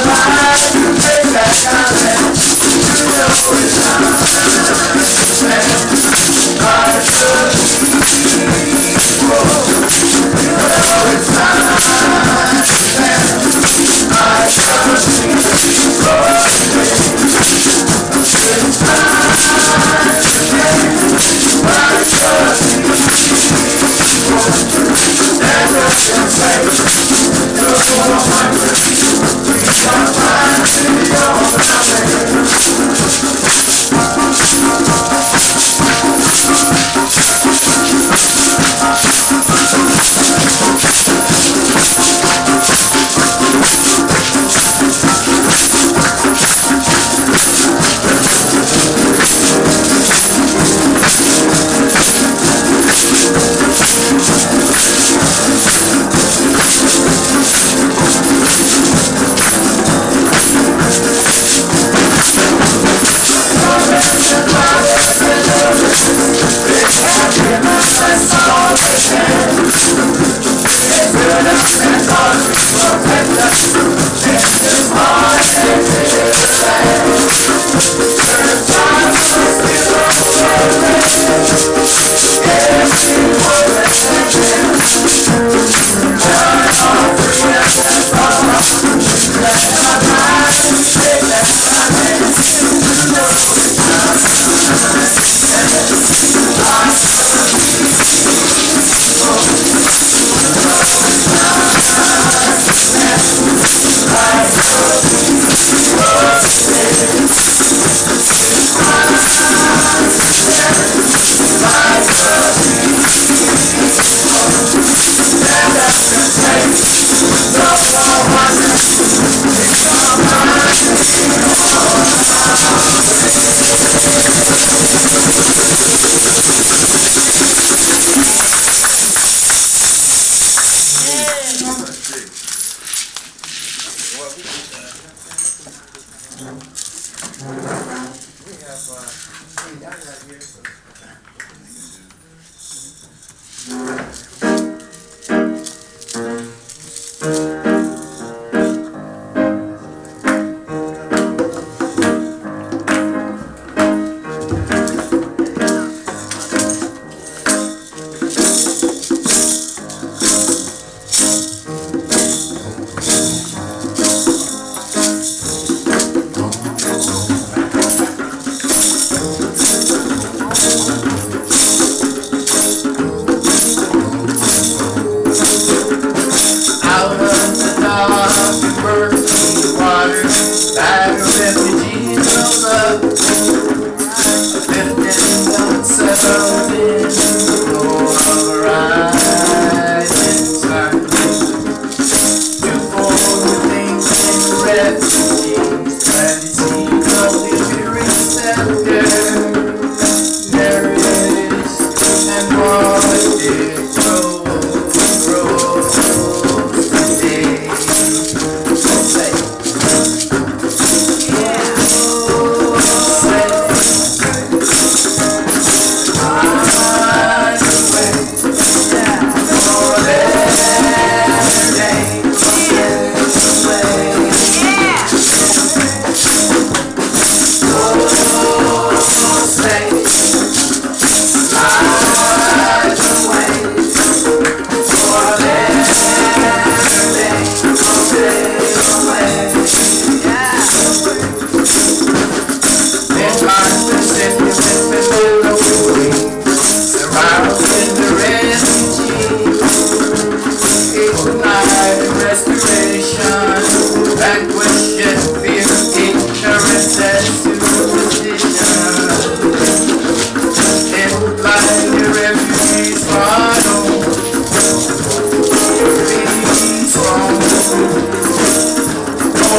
Bye.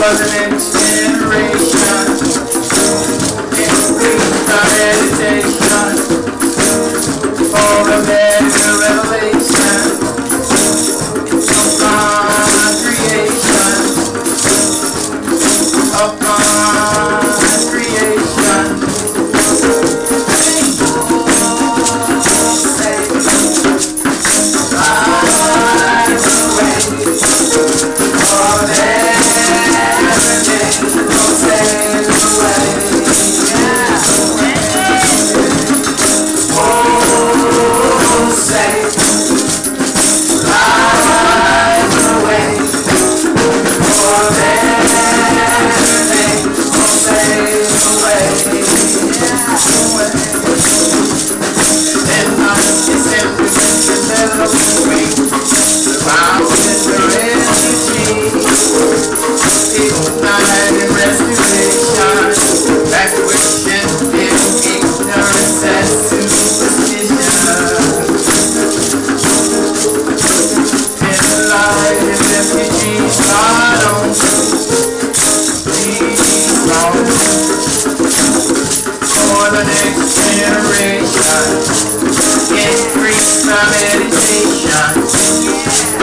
the next generation. Increase our meditation for a better revelation upon creation, upon creation. Lies away for everything will fade away. Oh, say, lies away for everything will fade away. And I is simply developing around the refugee. Ignite and restoration, evacuation is ignorance and superstition. In the light of refugees, God on these wrongs for the next generation. Increase my meditation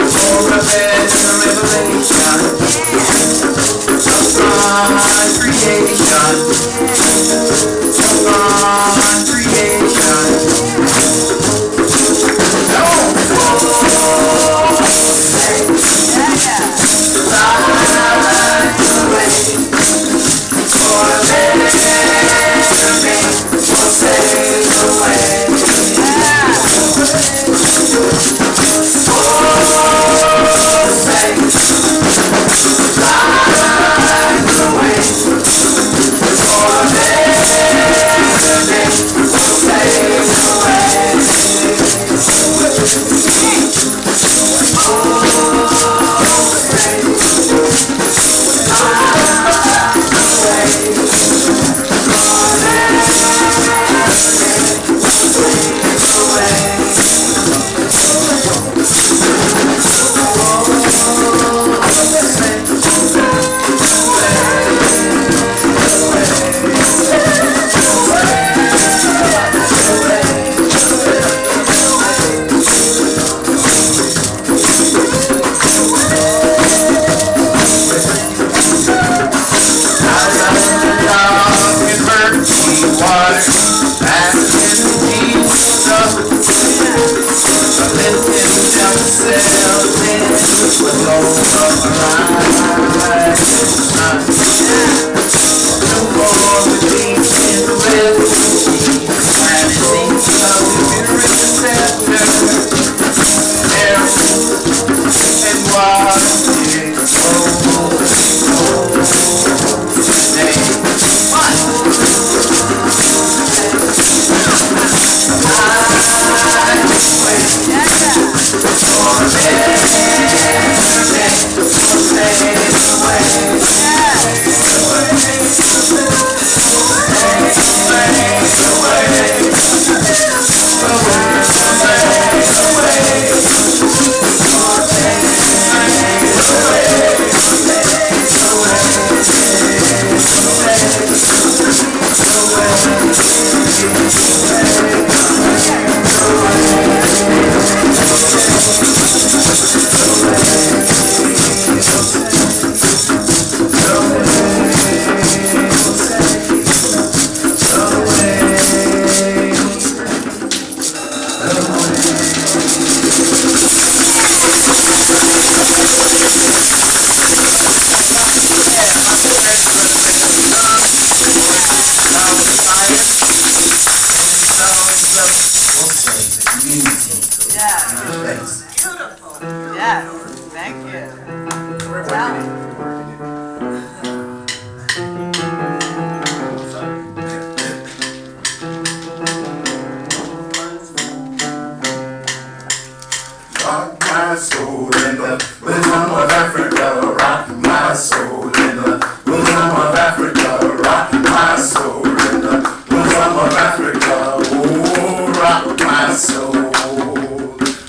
for a better revelation upon creation, upon creation. No lies away for everything will fade away.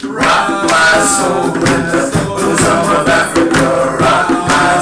Rock my soul in the bosom of Africa. Rock my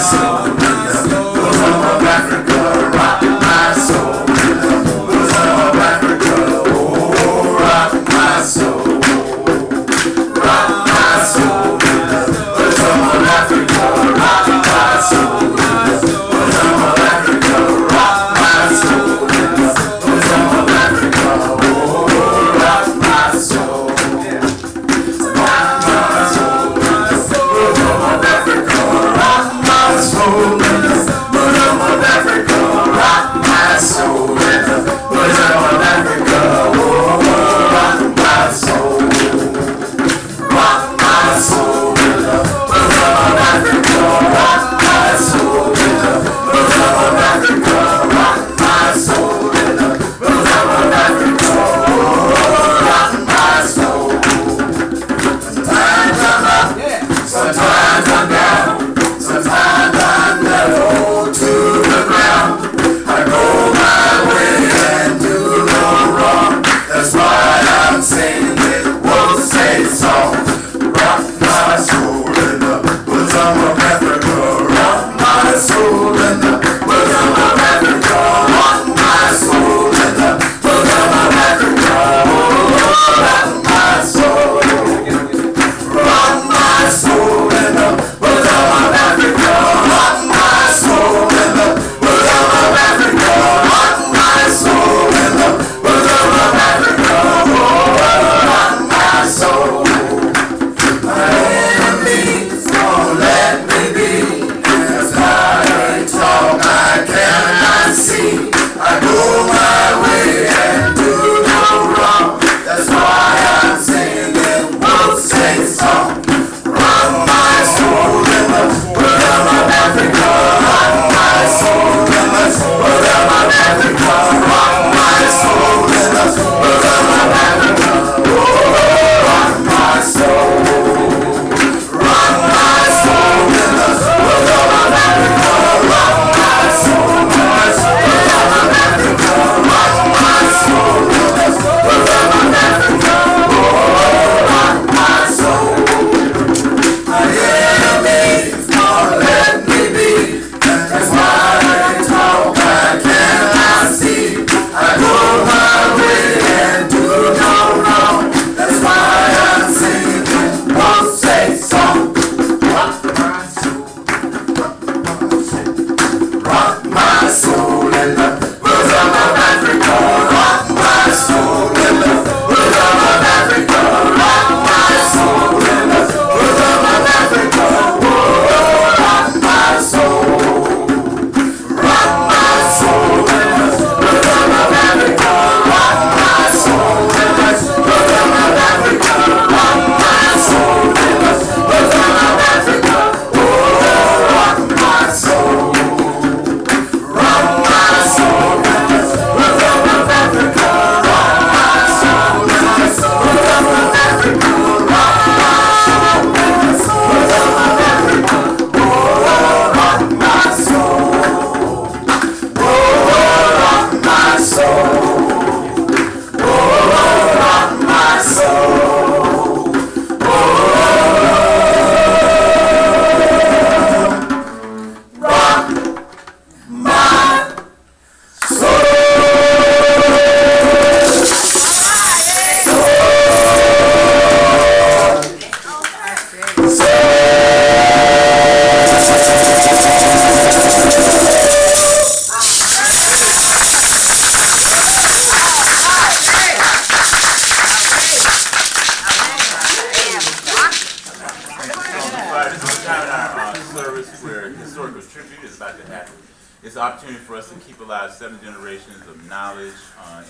It's an opportunity for us to keep alive 7 generations of knowledge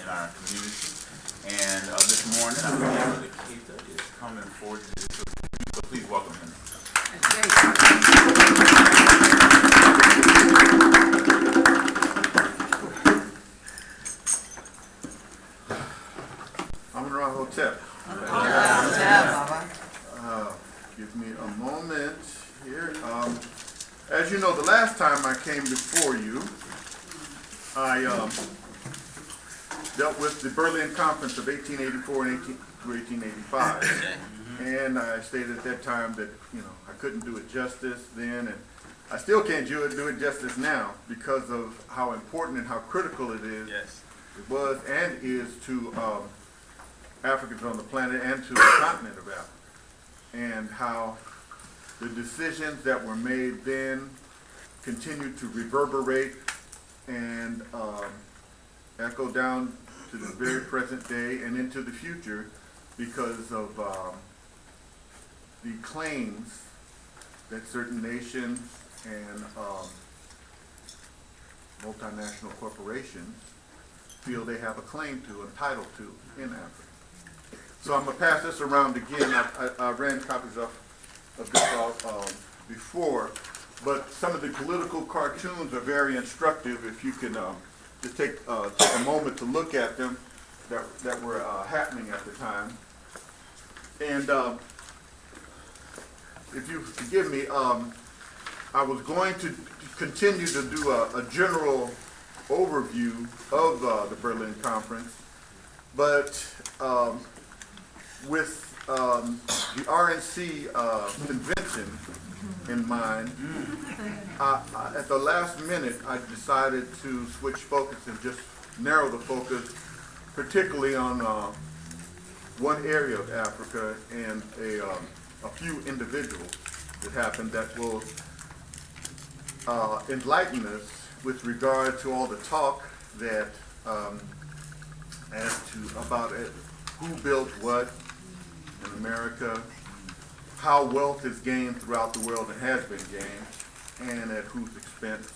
in our community. And this morning, I believe Brother Keita is coming forward to this, so please welcome him. Amun Hotep. Give me a moment here. As you know, the last time I came before you, I dealt with the Berlin Conference of 1884 and 1885. And I stated at that time that, I couldn't do it justice then, and I still can't do it justice now because of how important and how critical it is. Yes. It was and is to Africans on the planet and to the continent of Africa, and how the decisions that were made then continue to reverberate and echo down to the very present day and into the future because of the claims that certain nations and multinational corporations feel they have a claim to and title to in Africa. So I'm going to pass this around again. I ran copies of this before, but some of the political cartoons are very instructive if you can just take a moment to look at them that were happening at the time. And if you forgive me, I was going to continue to do a general overview of the Berlin Conference, but with the RNC convention in mind, at the last minute I decided to switch focus and just narrow the focus particularly on one area of Africa and a few individuals that happened that will enlighten us with regard to all the talk that as to about it, who built what in America, how wealth is gained throughout the world and has been gained, and at whose expense,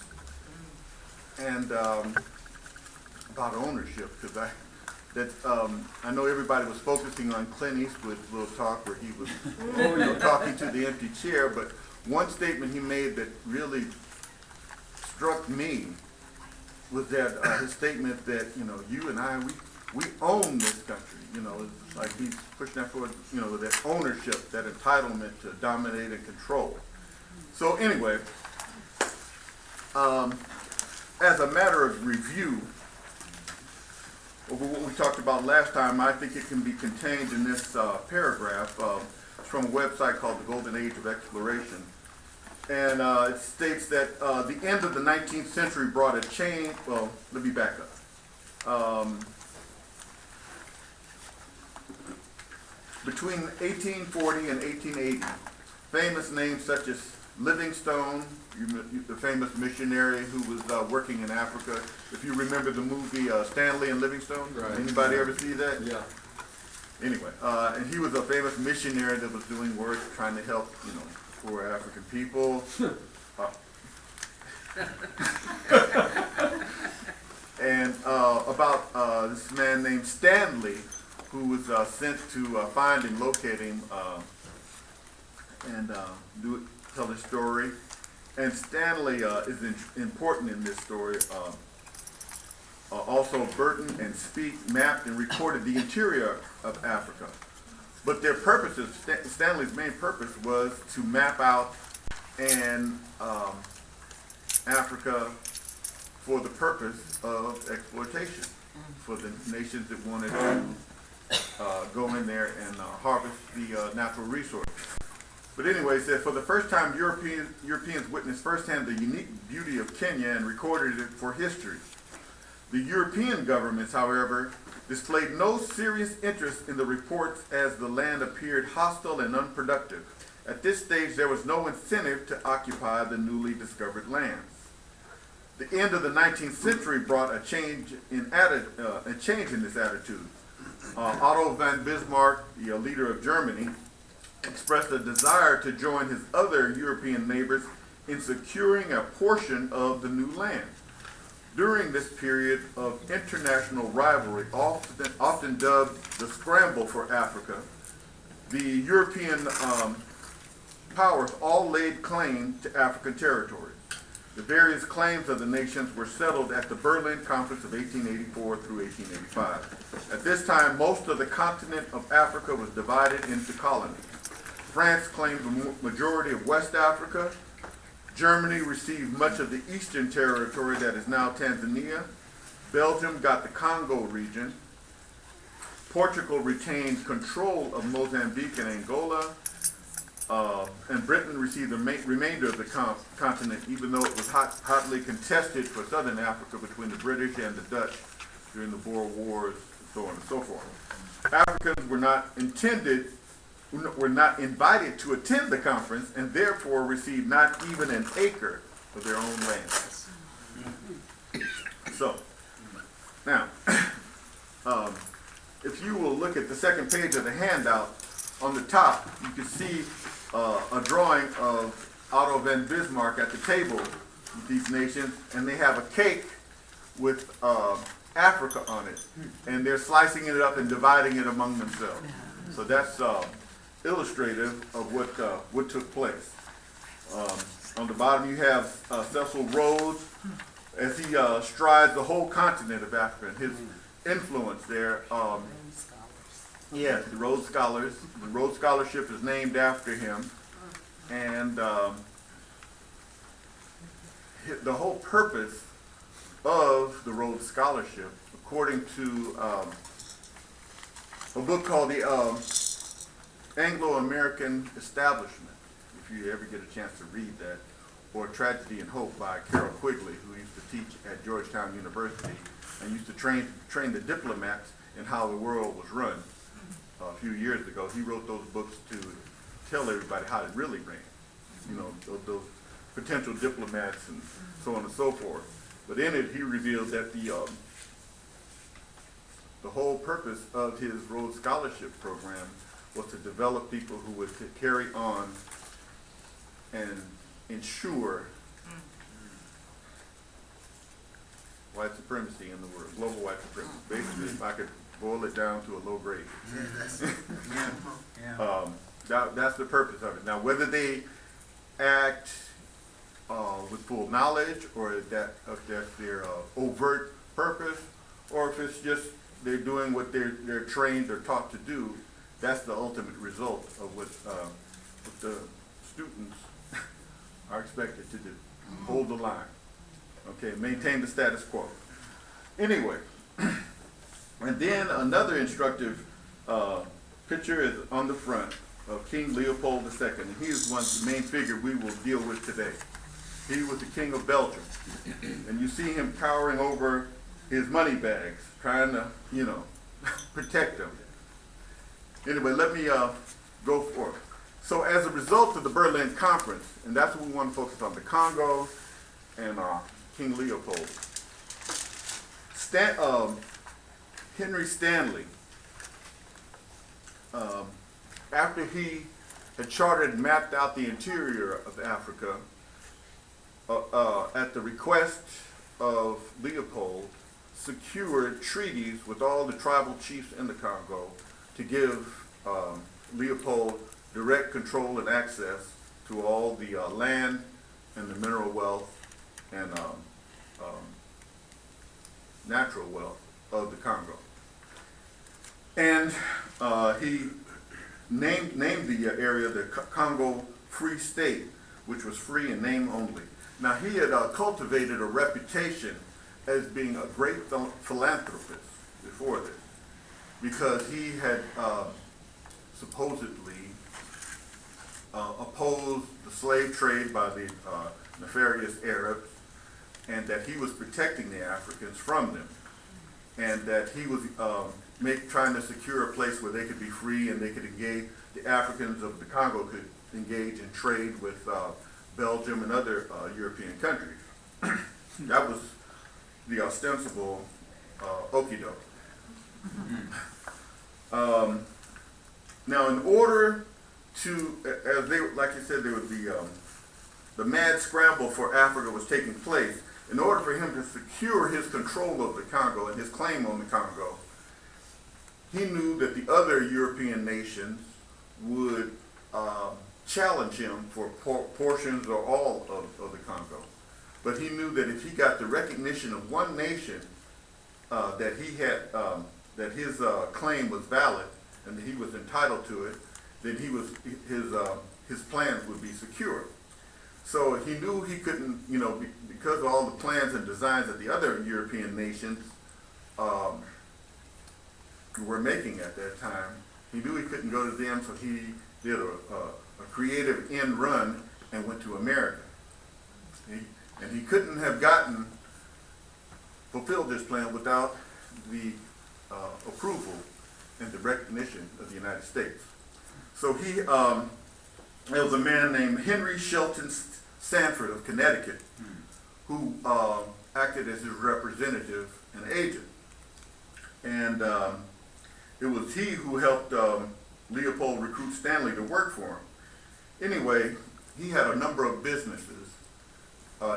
and about ownership, because I know everybody was focusing on Clint Eastwood's little talk where he was talking to the empty chair, but one statement he made that really struck me was that his statement that you and I we own this country. It's like he's pushing that forward. That ownership, that entitlement to dominate and control. So anyway, as a matter of review over what we talked about last time, I think it can be contained in this paragraph. It's from a website called The Golden Age of Exploration. And it states that the end of the 19th century brought a change. Well, let me back up. Between 1840 and 1880, famous names such as Livingstone, the famous missionary who was working in Africa. If you remember the movie Stanley and Livingstone, Right. Anybody ever see that? Yeah. Anyway, and he was a famous missionary that was doing work trying to help, poor African people. And about this man named Stanley, who was sent to find him, locate him, and tell his story. And Stanley is important in this story. Also, Burton and Speke mapped and recorded the interior of Africa. But their purposes, Stanley's main purpose was to map out Africa for the purpose of exploitation, for the nations that wanted to go in there and harvest the natural resources. But anyway, it said, for the first time, Europeans witnessed firsthand the unique beauty of Kenya and recorded it for history. The European governments, however, displayed no serious interest in the reports as the land appeared hostile and unproductive. At this stage, there was no incentive to occupy the newly discovered lands. The end of the 19th century brought a change in this attitude. Otto von Bismarck, the leader of Germany, expressed a desire to join his other European neighbors in securing a portion of the new land. During this period of international rivalry, often dubbed the Scramble for Africa, the European powers all laid claim to African territories. The various claims of the nations were settled at the Berlin Conference of 1884 through 1885. At this time, most of the continent of Africa was divided into colonies. France claimed the majority of West Africa. Germany received much of the eastern territory that is now Tanzania. Belgium got the Congo region. Portugal retained control of Mozambique and Angola. And Britain received the remainder of the continent, even though it was hotly contested for southern Africa between the British and the Dutch during the Boer Wars, and so on and so forth. Africans were not invited to attend the conference, and therefore received not even an acre of their own land. So, now, if you will look at the second page of the handout, on the top, you can see a drawing of Otto von Bismarck at the table with these nations, and they have a cake with Africa on it, and they're slicing it up and dividing it among themselves. So that's illustrative of what took place. On the bottom, you have Cecil Rhodes as he strides the whole continent of Africa and his influence there. Yes, the Rhodes Scholars. The Rhodes Scholarship is named after him. And the whole purpose of the Rhodes Scholarship, according to a book called the Anglo-American Establishment, if you ever get a chance to read that, or Tragedy and Hope by Carol Quigley, who used to teach at Georgetown University and used to train the diplomats in how the world was run. A few years ago, he wrote those books to tell everybody how it really ran. Those potential diplomats and so on and so forth. But in it, he revealed that the whole purpose of his Rhodes Scholarship program was to develop people who would carry on and ensure white supremacy in the world, global white supremacy. Basically, if I could boil it down to a low grade. That's the purpose of it. Now, whether they act with full knowledge, or if that's their overt purpose, or if it's just they're doing what they're trained or taught to do, that's the ultimate result of what the students are expected to do. Hold the line. Okay, maintain the status quo. Anyway, and then another instructive picture is on the front of King Leopold II, and he is the main figure we will deal with today. He was the King of Belgium, and you see him cowering over his money bags, trying to, protect them. Anyway, let me go forth. So as a result of the Berlin Conference, and that's what we want to focus on, the Congo and King Leopold. Henry Stanley, after he had charted and mapped out the interior of Africa, at the request of Leopold, secured treaties with all the tribal chiefs in the Congo to give Leopold direct control and access to all the land and the mineral wealth and natural wealth of the Congo. And he named the area the Congo Free State, which was free in name only. Now, he had cultivated a reputation as being a great philanthropist before this, because he had supposedly opposed the slave trade by the nefarious Arabs, and that he was protecting the Africans from them, and that he was trying to secure a place where they could be free and they could engage, the Africans of the Congo could engage in trade with Belgium and other European countries. That was the ostensible okey-doke. Now, in order to, as they, like you said, there was the mad scramble for Africa was taking place. In order for him to secure his control of the Congo and his claim on the Congo, he knew that the other European nations would challenge him for portions or all of the Congo. But he knew that if he got the recognition of one nation that he had, that his claim was valid and that he was entitled to it, then his plans would be secure. So he knew he couldn't, because of all the plans and designs that the other European nations were making at that time, he knew he couldn't go to them, so he did a creative end run and went to America. And he couldn't have fulfilled this plan without the approval and the recognition of the United States. So there was a man named Henry Shelton Sanford of Connecticut who acted as his representative and agent. And it was he who helped Leopold recruit Stanley to work for him. Anyway, he had a number of businesses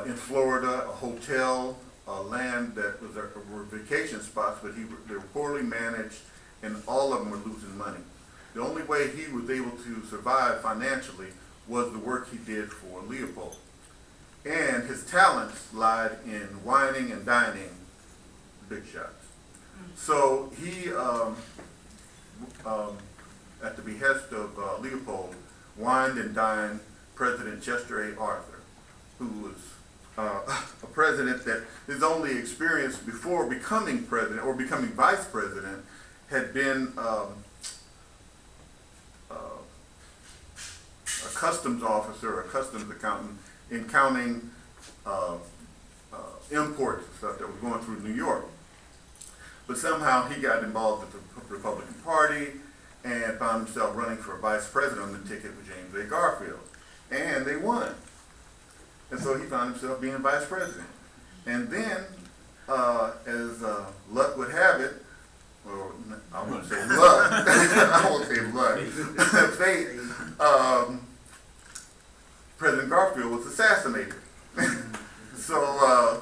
in Florida, a hotel, land that were vacation spots, but they were poorly managed, and all of them were losing money. The only way he was able to survive financially was the work he did for Leopold. And his talents lied in whining and dining big shots. So he, at the behest of Leopold, wined and dined President Chester A. Arthur, who was a president that his only experience before becoming president or becoming vice president had been a customs officer, a customs accountant, in counting imports and stuff that was going through New York. But somehow he got involved with the Republican Party and found himself running for vice president on the ticket with James A. Garfield. And they won. And so he found himself being vice president. And then, as luck would have it, or I won't say luck, I won't say luck, fate, President Garfield was assassinated. So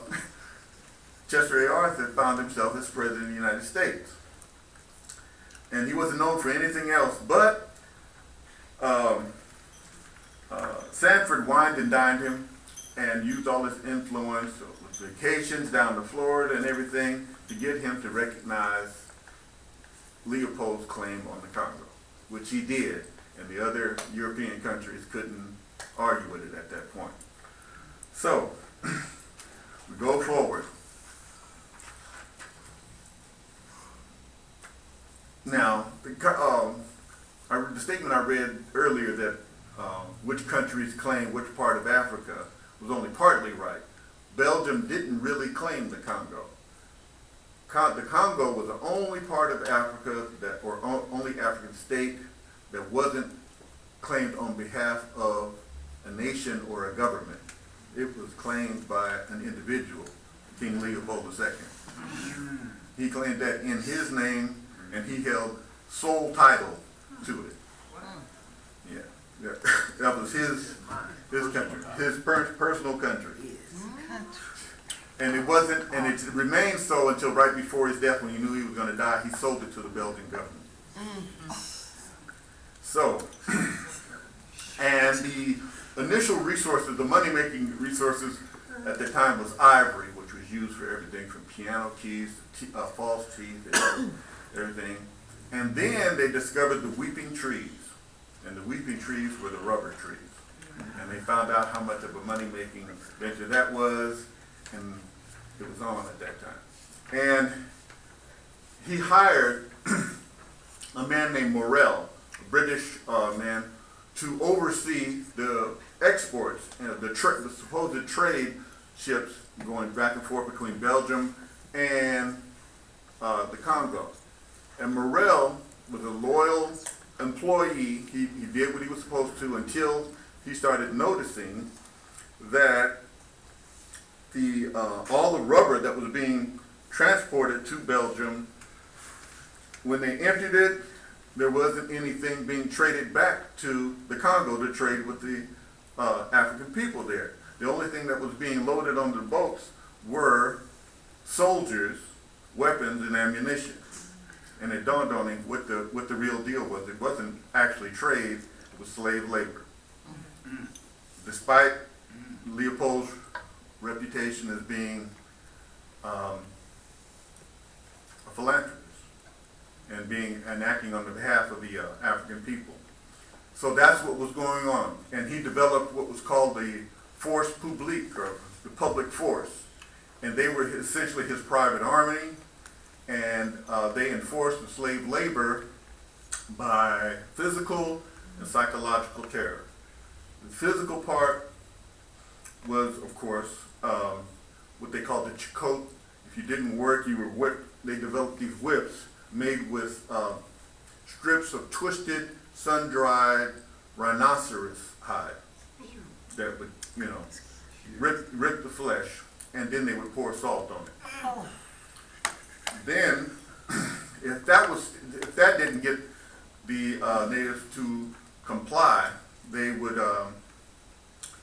Chester A. Arthur found himself as president of the United States. And he wasn't known for anything else, but Sanford wined and dined him and used all his influence with vacations down to Florida and everything to get him to recognize Leopold's claim on the Congo, which he did, and the other European countries couldn't argue with it at that point. So, we go forward. Now, the statement I read earlier that which countries claim which part of Africa was only partly right. Belgium didn't really claim the Congo. The Congo was the only part of Africa or only African state that wasn't claimed on behalf of a nation or a government. It was claimed by an individual, King Leopold II. He claimed that in his name, and he held sole title to it. Yeah, that was his country, his personal country. And it wasn't, and it remained so until right before his death, when he knew he was going to die. He sold it to the Belgian government. So, and the initial resources, the money-making resources at the time was ivory, which was used for everything from piano keys to false teeth and everything. And then they discovered the weeping trees, and the weeping trees were the rubber trees. And they found out how much of a money-making venture that was, and it was on at that time. And he hired a man named Morel, a British man, to oversee the exports and the supposed trade ships going back and forth between Belgium and the Congo. And Morel was a loyal employee. He did what he was supposed to until he started noticing that all the rubber that was being transported to Belgium, when they emptied it, there wasn't anything being traded back to the Congo to trade with the African people there. The only thing that was being loaded on the boats were soldiers, weapons, and ammunition. And it dawned on him what the real deal was. It wasn't actually trade, it was slave labor. Despite Leopold's reputation as being a philanthropist and acting on the behalf of the African people. So that's what was going on. And he developed what was called the force publique, or the public force. And they were essentially his private army, and they enforced the slave labor by physical and psychological terror. The physical part was, of course, what they called the chicote. If you didn't work, you were whipped. They developed these whips made with strips of twisted, sun-dried rhinoceros hide that would, rip the flesh, and then they would pour salt on it. Then, if that didn't get the natives to comply, they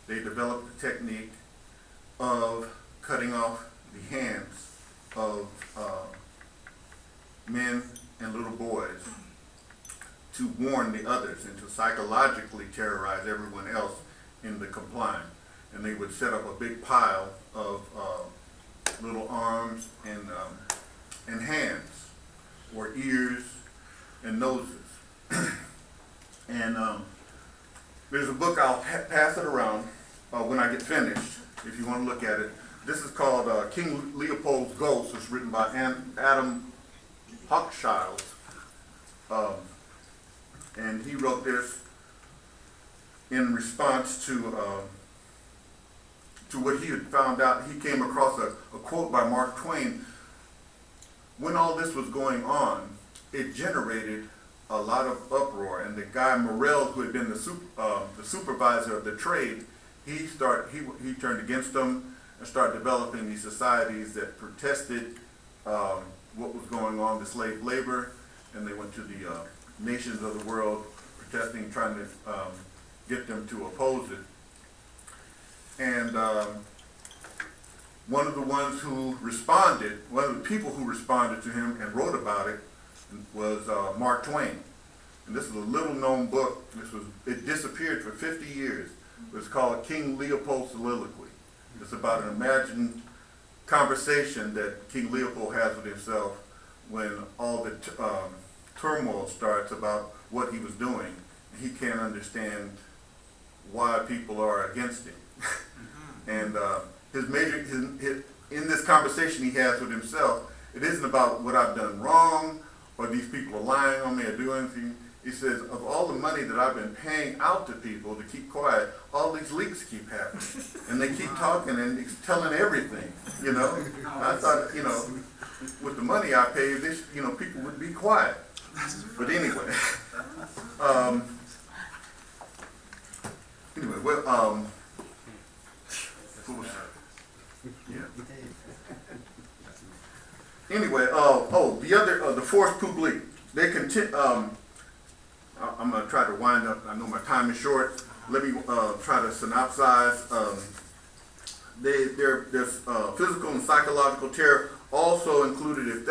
developed the technique of cutting off the hands of men and little boys to warn the others and to psychologically terrorize everyone else in the complying. And they would set up a big pile of little arms and hands, or ears and noses. And there's a book, I'll pass it around when I get finished, if you want to look at it. This is called King Leopold's Ghost. It's written by Adam Hochschild. And he wrote this in response to what he had found out. He came across a quote by Mark Twain. When all this was going on, it generated a lot of uproar, and the guy Morel, who had been the supervisor of the trade, he turned against them and started developing these societies that protested what was going on, the slave labor, and they went to the nations of the world protesting, trying to get them to oppose it. And one of the people who responded to him and wrote about it was Mark Twain. And this is a little known book. It disappeared for 50 years. It's called King Leopold's Soliloquy. It's about an imagined conversation that King Leopold has with himself when all the turmoil starts about what he was doing. He can't understand why people are against him. And in this conversation he has with himself, it isn't about what I've done wrong or these people are lying on me or doing anything. He says, of all the money that I've been paying out to people to keep quiet, all these leaks keep happening. And they keep talking and telling everything, I thought, with the money I paid, this, people would be quiet. But anyway, Anyway, well, who was, yeah. Anyway, the other, the force publique, they I'm gonna try to wind up, I know my time is short, let me, try to synopsize, there's physical and psychological terror also included if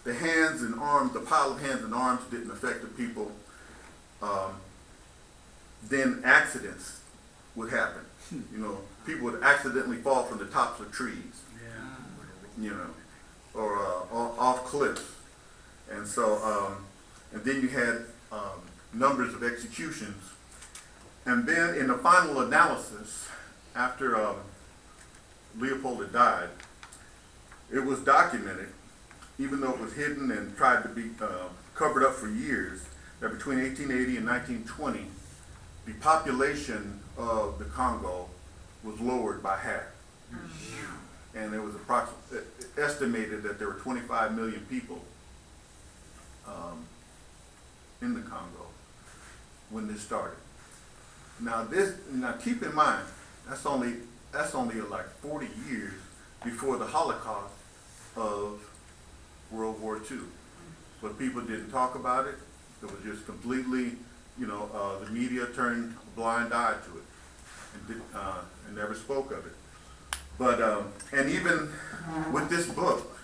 the hands and arms, the pile of hands and arms didn't affect the people, then accidents would happen. You know, people would accidentally fall from the tops of trees, you know, or off cliffs. And so, and then you had numbers of executions. And then in the final analysis, after Leopold had died, it was documented, even though it was hidden and tried to be covered up for years, that between 1880 and 1920, the population of the Congo was lowered by half. And it was estimated that there were 25 million people in the Congo when this started. Now keep in mind, that's only like 40 years before the Holocaust of World War II. But people didn't talk about it. It was just completely, you know, the media turned a blind eye to it and never spoke of it. But, and even with this book,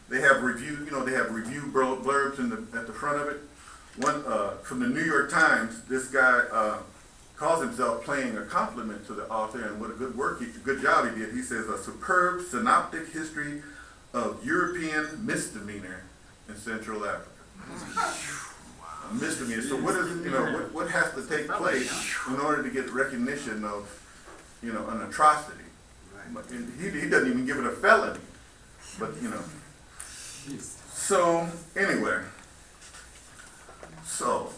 they have review blurbs at the front of it. One, from the New York Times, this guy calls himself paying a compliment to the author, and what a good job he did. He says, a superb synoptic history of European misdemeanor in Central Africa. A misdemeanor. So what is, you know, what has to take place in order to get recognition of, you know, an atrocity? And he doesn't even give it a felony, but you know. So anyway, so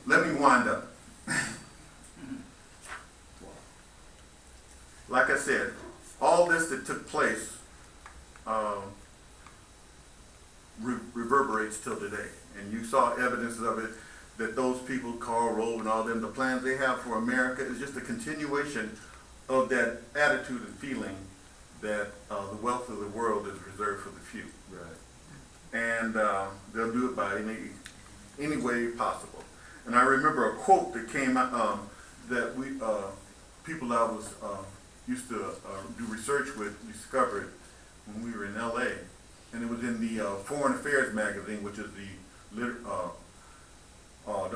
let me wind up. Like I said, all this that took place reverberates till today, and you saw evidence of it. That those people, Karl Rove and all them, the plans they have for America is just a continuation of that attitude and feeling that the wealth of the world is reserved for the few. Right. And they'll do it by any way possible. And I remember a quote that came out that people I was used to do research with discovered when we were in LA, and it was in the Foreign Affairs magazine, which is the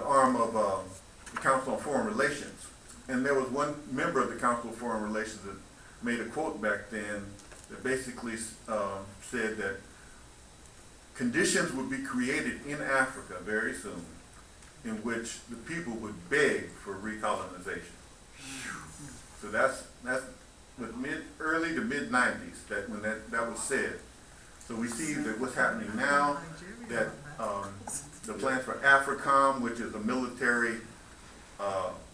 arm of the Council on Foreign Relations. And there was one member of the Council of Foreign Relations that made a quote back then that basically said that conditions would be created in Africa very soon in which the people would beg for recolonization. So that's with early to mid 90s that when that was said. So we see that what's happening now, that the plans for AFRICOM, which is a military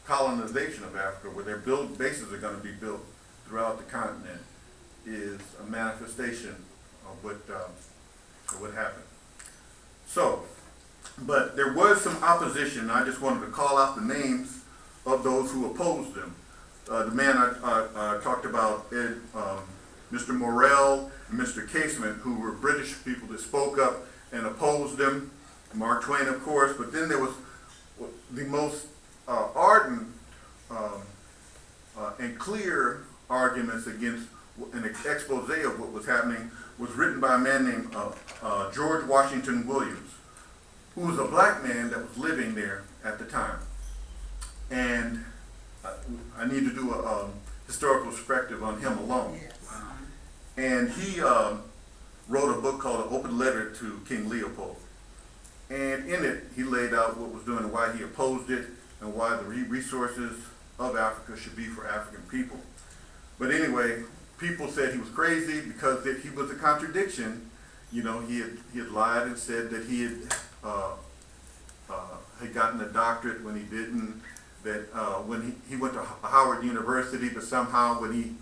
colonization of Africa, where their bases are going to be built throughout the continent, is a manifestation of what happened. So, but there was some opposition. I just wanted to call out the names of those who opposed them. The man I talked about, Mr. Morrell and Mr. Casement, who were British people that spoke up and opposed them. Mark Twain, of course, but then there was the most ardent and clear arguments against an expose of what was happening was written by a man named George Washington Williams, who was a black man that was living there at the time. And I need to do a historical perspective on him alone. Yes. And he wrote a book called An Open Letter to King Leopold. And in it, he laid out what was doing and why he opposed it and why the resources of Africa should be for African people. But anyway, people said he was crazy because he was a contradiction. You know, he had lied and said that he had gotten a doctorate when he didn't, that when he went to Howard University, but somehow when he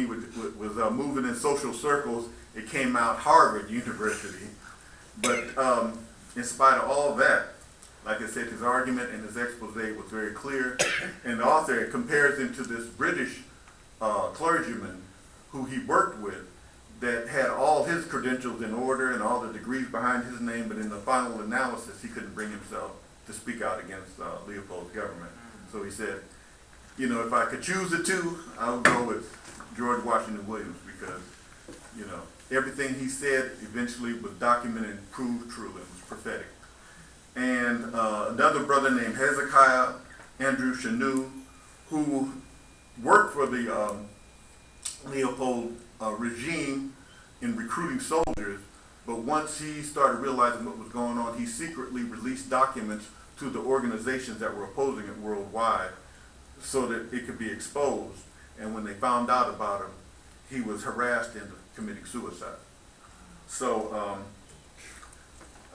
was moving in social circles, it came out Harvard University. But in spite of all that, Like I said, his argument and his expose was very clear. And the author compares him to this British clergyman who he worked with that had all his credentials in order and all the degrees behind his name, but in the final analysis, he couldn't bring himself to speak out against Leopold's government. So he said, you know, if I could choose the two, I would go with George Washington Williams, because, you know, everything he said eventually was documented and proved true. It was prophetic. And another brother named Hezekiah Andrew Shanu, who worked for the Leopold regime in recruiting soldiers, but once he started realizing what was going on, he secretly released documents to the organizations that were opposing it worldwide so that it could be exposed. And when they found out about him, he was harassed into committing suicide. So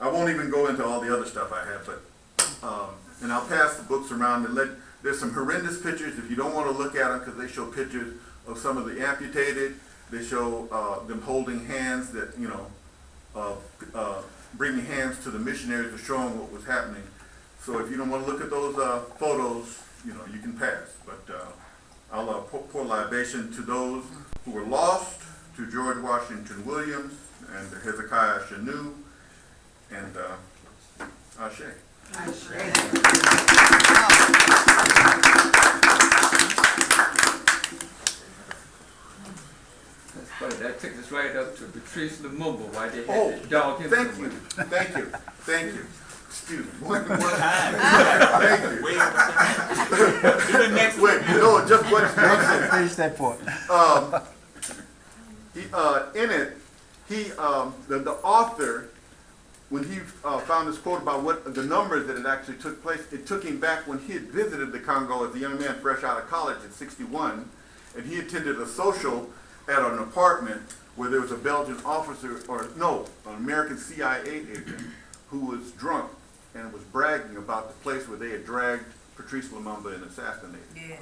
I won't even go into all the other stuff I have, but and I'll pass the books around and there's some horrendous pictures if you don't want to look at them, because they show pictures of some of the amputated. They show them holding hands that, you know, bringing hands to the missionaries to show them what was happening. So if you don't want to look at those photos, you know, you can pass. But I'll pour libation to those who were lost, to George Washington Williams and to Hezekiah Shanu, and Ashe. But that took us right up to Patrice Lumumba, why they had to dog him. Thank you. Excuse me. One time. Thank you. Wait, do the next Wait, no, just what you mentioned. Finish that point. In it, the author, when he found this quote about what the numbers that it actually took place, it took him back when he had visited the Congo as a young man fresh out of college in '61, and he attended a social at an apartment where there was a Belgian officer, or no, an American CIA agent who was drunk and was bragging about the place where they had dragged Patrice Lumumba and assassinated him. Yes.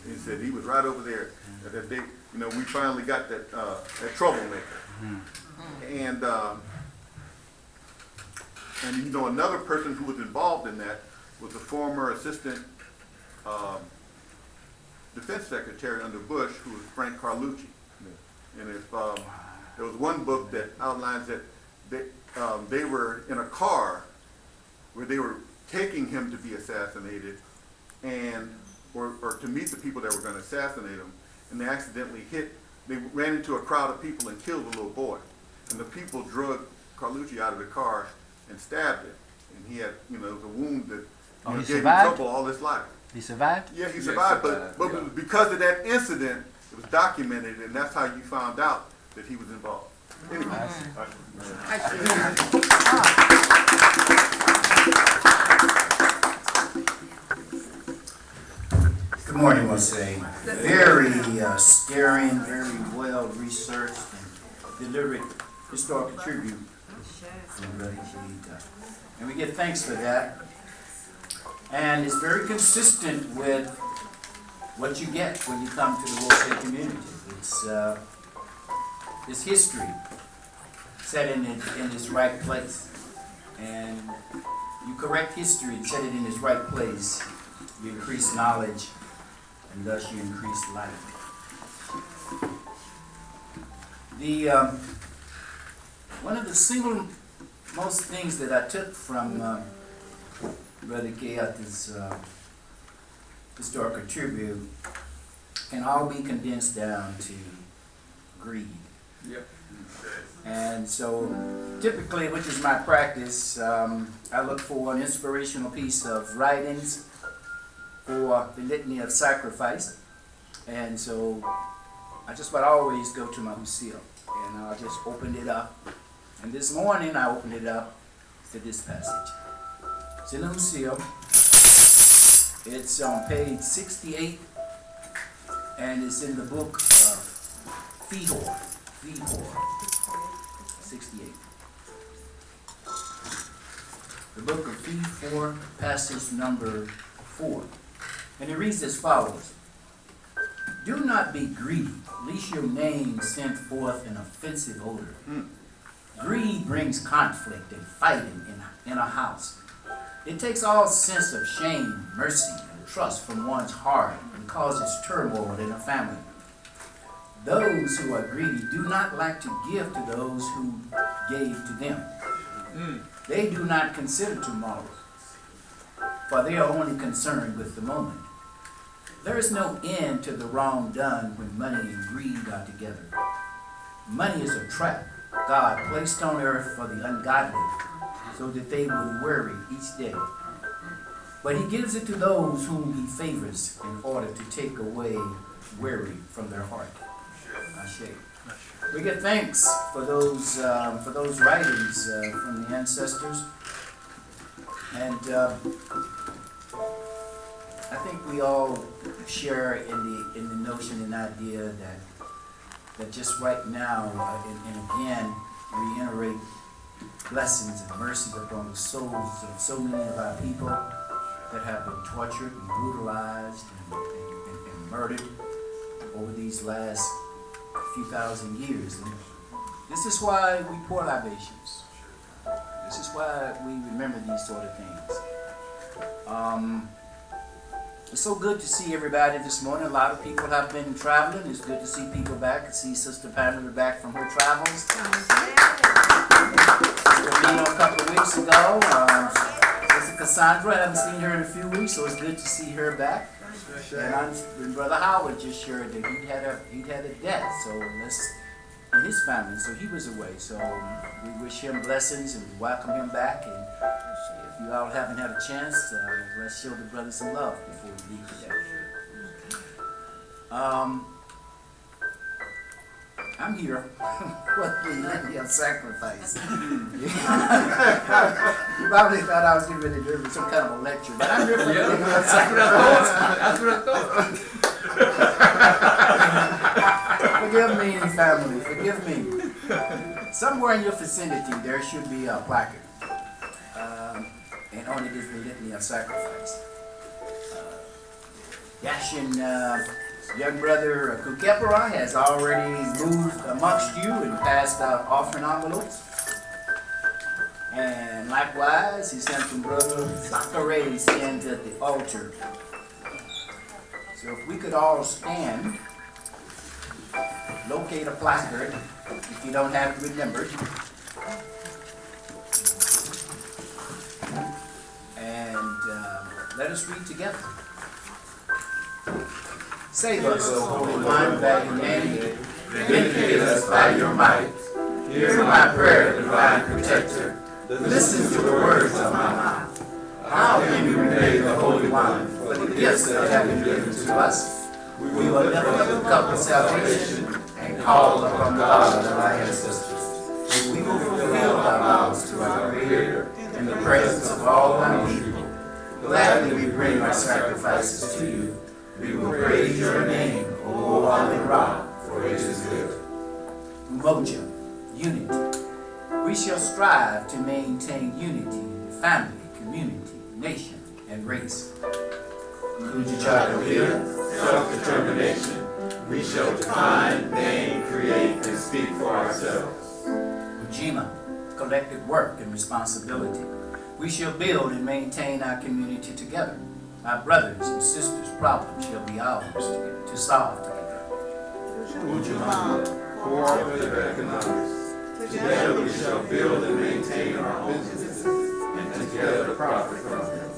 And he said he was right over there, and that they, you know, we finally got that troublemaker. And you know, another person who was involved in that was the former assistant defense secretary under Bush, who was Frank Carlucci. And if there was one book that outlines that they were in a car where they were taking him to be assassinated, and or to meet the people that were going to assassinate him, and they accidentally they ran into a crowd of people and killed a little boy. And the people drug Carlucci out of the car and stabbed him. And he had, you know, it was a wound that He gave him survived? trouble all his life. He survived? Yeah, he survived, but yeah. it was because of that incident, it was documented, and that's how you found out that he was involved. Anyway. Good morning, once again. Very scaring, very well researched and deliberate historical tribute from Brother Keita. And we give thanks for that. And it's very consistent with what you get when you come to the Wolfhead community. It's history set in its right place. And you correct history and set it in its right place. You increase knowledge, and thus you increase life. One of the single most things that I took from Brother Keita's historical tribute can all be condensed down to greed. Yep. And so, typically, which is my practice, I look for an inspirational piece of writings for the litany of sacrifice. And so, I just about always go to my Lucille, and I'll just open it up. And this morning, I opened it up to this passage. It's in the Lucille. It's on page 68, and it's in the book of Fihor. 68. The book of Fihor, passage number 4. And it reads as follows. Do not be greedy, lest your name send forth an offensive odor. Greed brings conflict and fighting in a house. It takes all sense of shame, mercy, and trust from one's heart and causes turmoil in a family. Those who are greedy do not like to give to those who gave to them. They do not consider tomorrow, for they are only concerned with the moment. There is no end to the wrong done when money and greed are together. Money is a trap God placed on earth for the ungodly, so that they would worry each day. But he gives it to those whom he favors in order to take away worry from their heart. Ashe. We give thanks for those writings from the ancestors, and I think we all share in the notion and idea that just right now, and again reiterate blessings and mercies upon the souls of so many of our people that have been tortured and brutalized and murdered over these last few thousand years. And this is why we pour libations. This is why we remember these sort of things. It's so good to see everybody this morning. A lot of people have been traveling. It's good to see people back. I see Sister Pamela back from her travels. Me a couple of weeks ago. Sister Cassandra, I haven't seen her in a few weeks, so it's good to see her back. And Brother Howard just shared that he'd had a death, so in his family, so he was away. So we wish him blessings and welcome him back. And if you all haven't had a chance, let's show the brother some love before we leave today. I'm here with the lady of sacrifice. You probably thought I was getting ready to do some kind of a lecture, but I'm here for the lady of sacrifice. That's what I thought. Forgive me, family, forgive me. Somewhere in your vicinity, there should be a placard. And on it is the litany of sacrifice. Yashin, young brother Kukepera has already moved amongst you and passed out offering envelopes. And likewise, his handsome brother Zachary stands at the altar. So if we could all stand, locate a placard, if you don't have it remembered, and let us read together. Save us, O Holy One, by your name, vindicate us by your might. Hear my prayer, divine protector. Listen to the words of my mouth. How can we repay the Holy One for the gifts that have been given to us? We will lift up the cup of salvation and call upon the God of our ancestors. We will fulfill our vows to our Creator in the presence of all our people. Gladly we bring our sacrifices to you. We will praise your name, O Holy Rock, for it is good. Umoja, unity. We shall strive to maintain unity in the family, community, nation, and race. Umoja, self-determination. We shall define, name, create, and speak for ourselves. Ujima, collective work and responsibility. We shall build and maintain our community together. Our brothers and sisters' problems shall be ours to solve together. Ujima, cooperative economics. Together we shall build and maintain our own businesses, and together profit from them.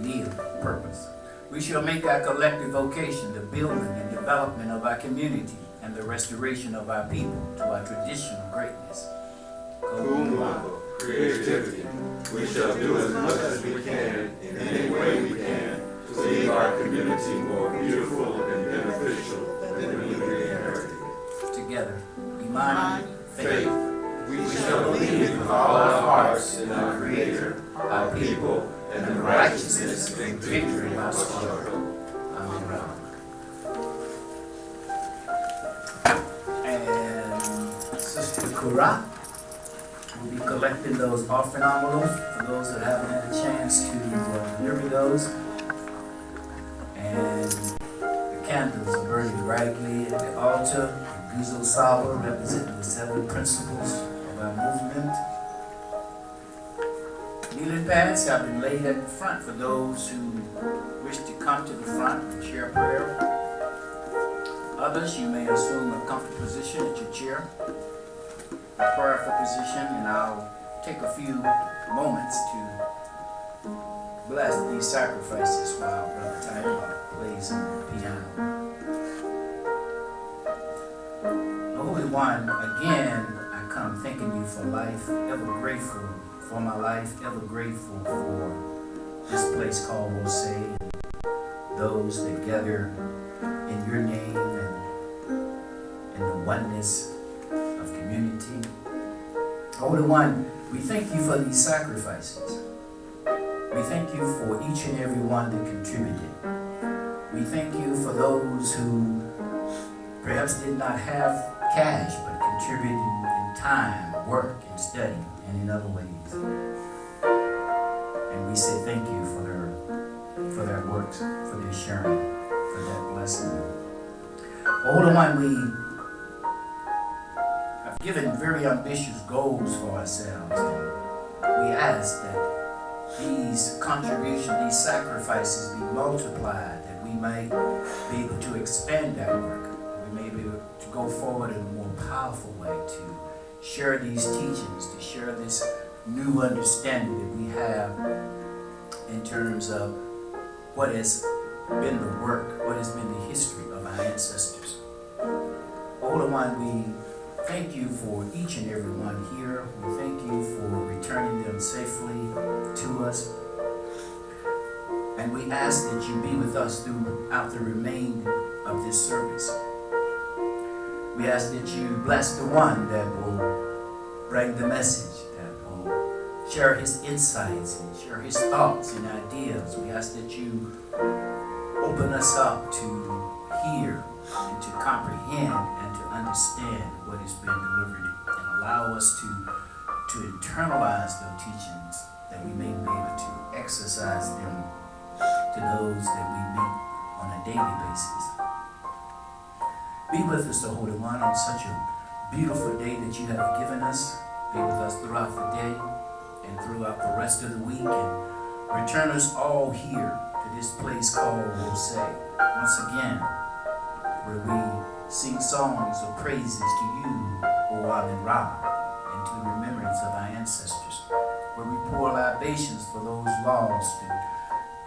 Kneel, purpose. We shall make our collective vocation the building and development of our community and the restoration of our people to our traditional greatness. Kumba, creativity. We shall do as much as we can, in any way we can, to leave our community more beautiful and beneficial than we inherited. Together, Imani, Faith. We shall believe with all our hearts in our Creator, our people, and the righteousness and victory of our struggle. Amen. And Sister Kura will be collecting those offering envelopes for those that haven't had a chance to deliver those. And the candles are burning brightly at the altar. Guzo Saba representing the 7 principles of our movement. Kneeling pads have been laid at the front for those who wish to come to the front and share a prayer. Others, you may assume a comfortable position at your chair, a prayerful position, and I'll take a few moments to bless these sacrifices while Brother Tyler plays on the piano. Holy One, again, I come thanking you for life, ever grateful for my life, ever grateful for this place called Wose, those that gather in your name and in the oneness of community. Holy One, we thank you for these sacrifices. We thank you for each and every one that contributed. We thank you for those who perhaps did not have cash but contributed in time, work, and study, and in other ways. And we say thank you for their works, for their sharing, for that blessing. Holy One, we have given very ambitious goals for ourselves, and we ask that these contributions, these sacrifices be multiplied, that we may be able to expand our work, that we may be able to go forward in a more powerful way, to share these teachings, to share this new understanding that we have in terms of what has been the work, what has been the history of our ancestors. Holy One, we thank you for each and every one here. We thank you for returning them safely to us. And we ask that you be with us throughout the remainder of this service. We ask that you bless the one that will bring the message, that will share his insights and share his thoughts and ideas. We ask that you open us up to hear and to comprehend and to understand what is being delivered, and allow us to internalize those teachings, that we may be able to exercise them to those that we meet on a daily basis. Be with us, the Holy One, on such a beautiful day that you have given us. Be with us throughout the day and throughout the rest of the week, and return us all here to this place called Wose, once again, where we sing songs of praises to you, O Amen Ra, and to the remembrance of our ancestors, where we pour libations for those lost, and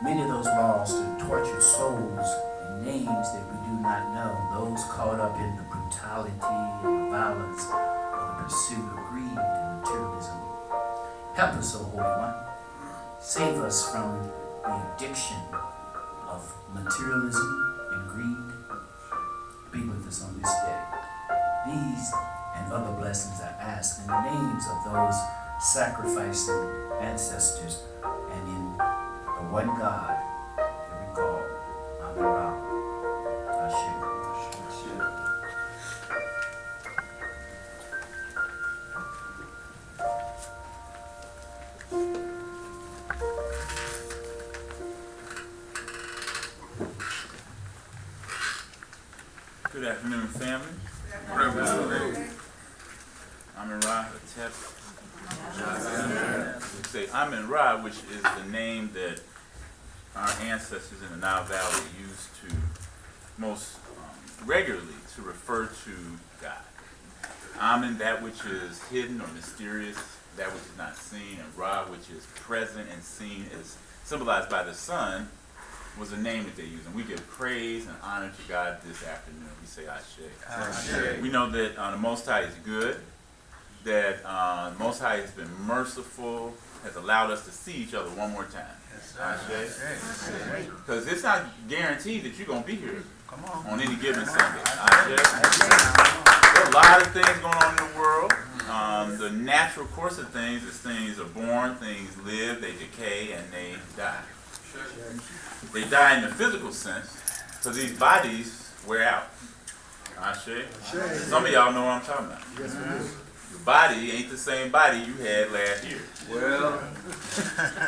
many of those lost and tortured souls, and names that we do not know, those caught up in the brutality and the violence of the pursuit of greed and materialism. Help us, O Holy One. Save us from the addiction of materialism and greed. Be with us on this day. These and other blessings I ask in the names of those sacrificing ancestors and in the one God that we call Amen Ra. Ashe. Good afternoon, family. Amen Ra Hatep. We say Amen Ra, which is the name that our ancestors in the Nile Valley used to most regularly to refer to God. Amen, that which is hidden or mysterious, that which is not seen, and Ra, which is present and seen, is symbolized by the sun, was a name that they used. And we give praise and honor to God this afternoon. We say Ashe. Ashe. We know that the Most High is good, that the Most High has been merciful, has allowed us to see each other one more time. Ashe. Because it's not guaranteed that you're going to be here on any given Sunday. Ashe. There are a lot of things going on in the world. The natural course of things is things are born, things live, they decay, and they die. They die in the physical sense because these bodies wear out. Ashe. Some of y'all know what I'm talking about. Yes, we do. Your body ain't the same body you had last year. Well,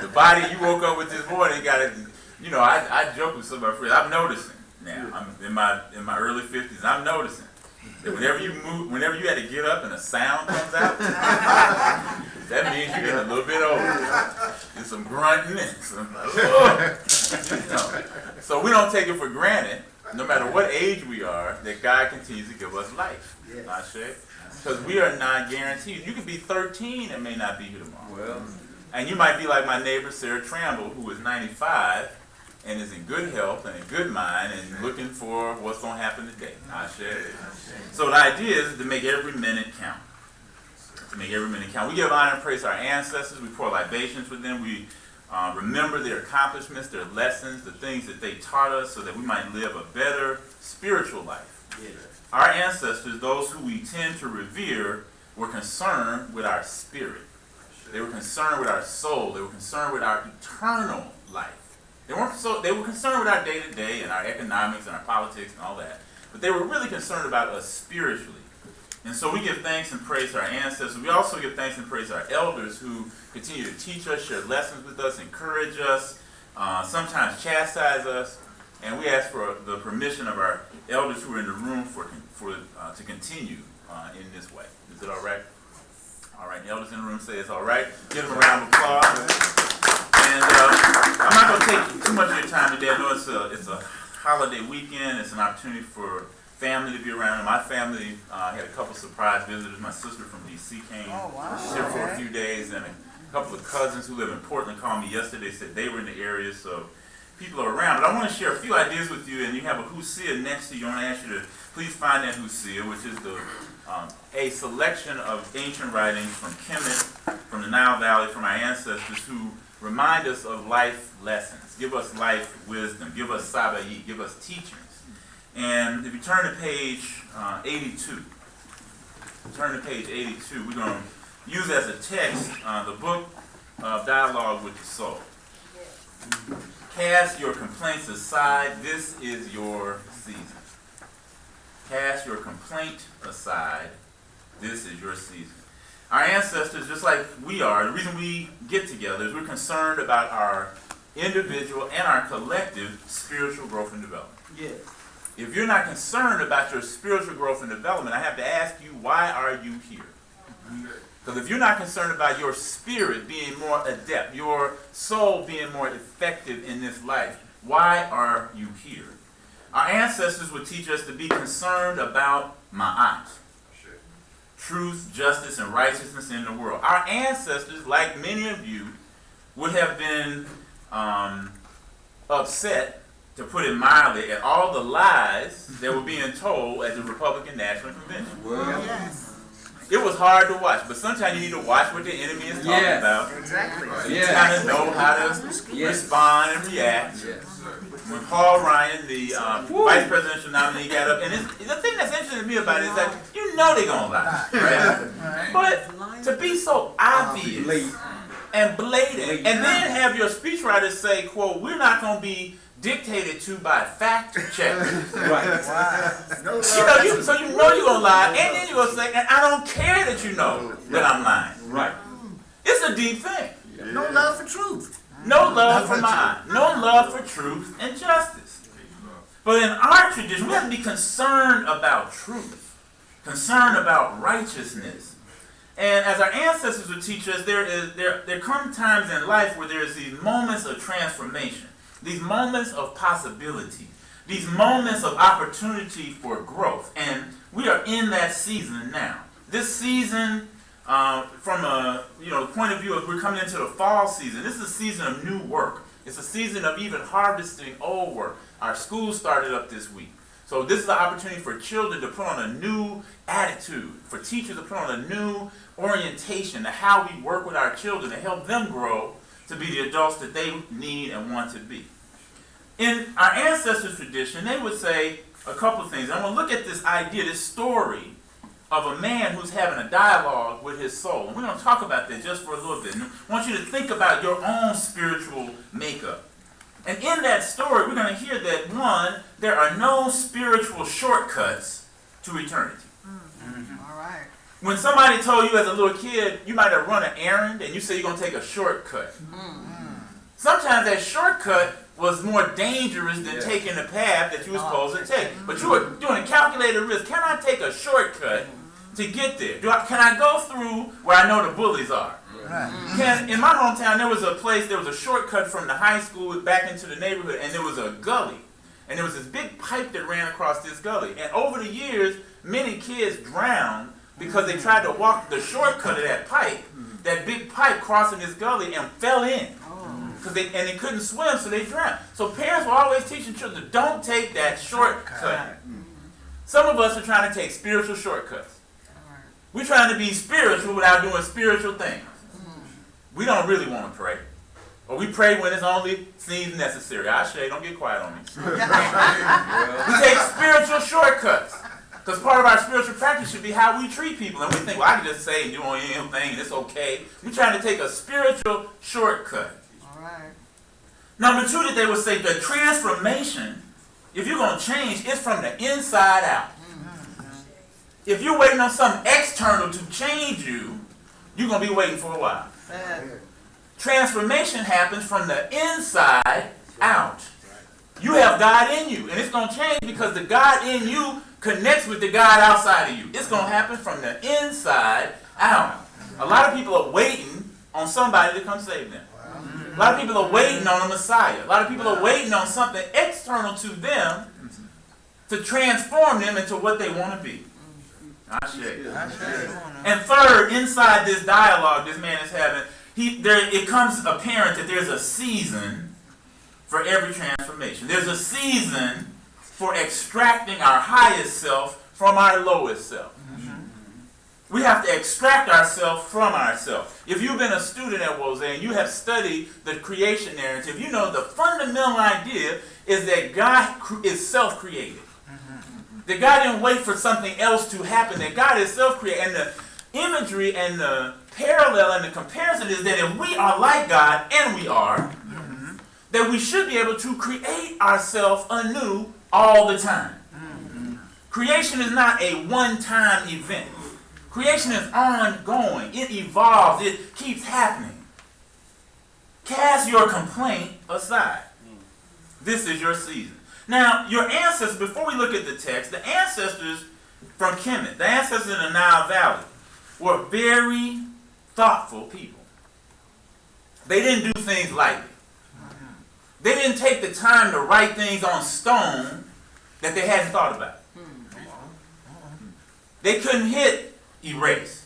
The body you woke up with this morning got it. You know, I joke with some of my friends. I'm noticing now. I'm in my early 50s. I'm noticing That whenever you move, whenever you had to get up and a sound comes out, that means you're getting a little bit older. There's some grunting and some, So we don't take it for granted, no matter what age we are, that God continues to give us life. Because we are not guaranteed. You could be 13 and may not be here tomorrow. Well, And you might be like my neighbor Sarah Tramble, who is 95 and is in good health and in good mind and looking for what's going to happen today. So the idea is to make every minute count. To make every minute count. We give honor and praise to our ancestors. We pour libations for them. We remember their accomplishments, their lessons, the things that they taught us so that we might live a better spiritual life. Our ancestors, those who we tend to revere, were concerned with our spirit. They were concerned with our soul. They were concerned with our eternal life. They were concerned with our day-to-day and our economics and our politics and all that. But they were really concerned about us spiritually. And so we give thanks and praise to our ancestors. We also give thanks and praise to our elders who continue to teach us, share lessons with us, encourage us, sometimes chastise us. And we ask for the permission of our elders who are in the room to continue in this way. Is it all right? All right, the elders in the room say it's all right. Give them a round of applause. And I'm not going to take too much of your time today. I know it's a holiday weekend. It's an opportunity for family to be around. And my family had a couple surprise visitors. My sister from D.C. came. Oh, wow. She's here for a few days. And a couple of cousins who live in Portland called me yesterday, said they were in the area. So people are around. But I want to share a few ideas with you. And you have a husia next to you. I want to ask you to please find that husia, which is a selection of ancient writings from Kemet, from the Nile Valley, from our ancestors who remind us of life lessons, give us life wisdom, give us sabai, give us teachings. And if you turn to page 82, we're going to use as a text the book of Dialogue with the Soul. Cast your complaints aside, this is your season. Cast your complaint aside, this is your season. Our ancestors, just like we are, the reason we get together is we're concerned about our individual and our collective spiritual growth and development. Yes. If you're not concerned about your spiritual growth and development, I have to ask you, why are you here? Because if you're not concerned about your spirit being more adept, your soul being more effective in this life, why are you here? Our ancestors would teach us to be concerned about ma'at, truth, justice, and righteousness in the world. Our ancestors, like many of you, would have been upset, to put it mildly, at all the lies that were being told at the Republican National Convention. Yes. It was hard to watch, but sometimes you need to watch what the enemy is talking about. Exactly. You kind of know how to respond and react. When Paul Ryan, the vice presidential nominee, got up, and the thing that's interesting to me about it is that you know they're going to lie. Right? But to be so obvious and blatant, and then have your speechwriters say, quote, we're not going to be dictated to by fact checkers. right. No So you know you're going to lie, and then you're going to say, and I don't care that you know that I'm lying. Right. It's a deep thing. No love for truth. No love for mine. No love for truth and justice. But in our tradition, we have to be concerned about truth, concerned about righteousness. And as our ancestors would teach us, there come times in life where there's these moments of transformation, these moments of possibility, these moments of opportunity for growth. And we are in that season now. This season, from a point of view of we're coming into the fall season, this is a season of new work. It's a season of even harvesting old work. Our school started up this week. So this is an opportunity for children to put on a new attitude, for teachers to put on a new orientation to how we work with our children to help them grow to be the adults that they need and want to be. In our ancestors' tradition, they would say a couple of things. I'm going to look at this idea, this story of a man who's having a dialogue with his soul. And we're going to talk about that just for a little bit. And I want you to think about your own spiritual makeup. And in that story, we're going to hear that, one, there are no spiritual shortcuts to eternity. All right. When somebody told you as a little kid, you might have run an errand and you say you're going to take a shortcut. Sometimes that shortcut was more dangerous than taking the path that you were supposed to take. But you were doing a calculated risk. Can I take a shortcut to get there? Can I go through where I know the bullies are? In my hometown, there was a shortcut from the high school back into the neighborhood, and there was a gully. And there was this big pipe that ran across this gully. And over the years, many kids drowned because they tried to walk the shortcut of that pipe, that big pipe crossing this gully, and fell in. And they couldn't swim, so they drowned. So parents were always teaching children, don't take that shortcut. Some of us are trying to take spiritual shortcuts. We're trying to be spiritual without doing spiritual things. We don't really want to pray. Or we pray when it's only seems necessary. Don't get quiet on me. We take spiritual shortcuts. Because part of our spiritual practice should be how we treat people. And we think, well, I can just say and do anything and it's okay. We're trying to take a spiritual shortcut. Number two, that they would say the transformation, if you're going to change, it's from the inside out. If you're waiting on something external to change you, you're going to be waiting for a while. Transformation happens from the inside out. You have God in you, and it's going to change because the God in you connects with the God outside of you. It's going to happen from the inside out. A lot of people are waiting on somebody to come save them. A lot of people are waiting on a Messiah. A lot of people are waiting on something external to them to transform them into what they want to be. And third, inside this dialogue this man is having, it comes apparent that there's a season for every transformation. There's a season for extracting our highest self from our lowest self. We have to extract ourselves from ourselves. If you've been a student at Woze and you have studied the creation narrative, you know the fundamental idea is that God is self-created. That God didn't wait for something else to happen, that God is self-created. And the imagery and the parallel and the comparison is that if we are like God, and we are, that we should be able to create ourselves anew all the time. Creation is not a one-time event. Creation is ongoing. It evolves. It keeps happening. Cast your complaint aside. This is your season. Now, your ancestors, before we look at the text, the ancestors from Kemet, the ancestors in the Nile Valley, were very thoughtful people. They didn't do things lightly. They didn't take the time to write things on stone that they hadn't thought about. They couldn't hit erase.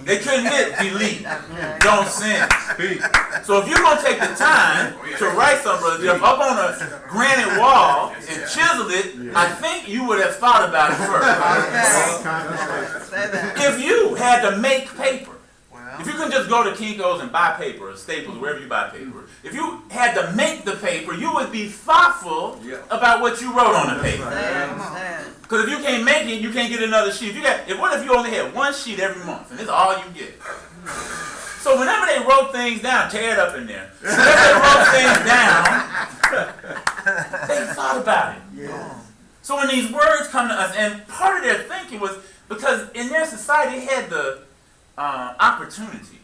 They couldn't hit delete. Don't send. So if you're going to take the time to write something, Brother Jeff, up on a granite wall and chisel it, I think you would have thought about it first. If you had to make paper, if you couldn't just go to Kinko's and buy paper or Staples, wherever you buy paper, if you had to make the paper, you would be thoughtful about what you wrote on the paper. Because if you can't make it, you can't get another sheet. What if you only had one sheet every month, and it's all you get? So whenever they wrote things down, tear it up in there. Whenever they wrote things down, they thought about it. So when these words come to us, and part of their thinking was because in their society they had the opportunity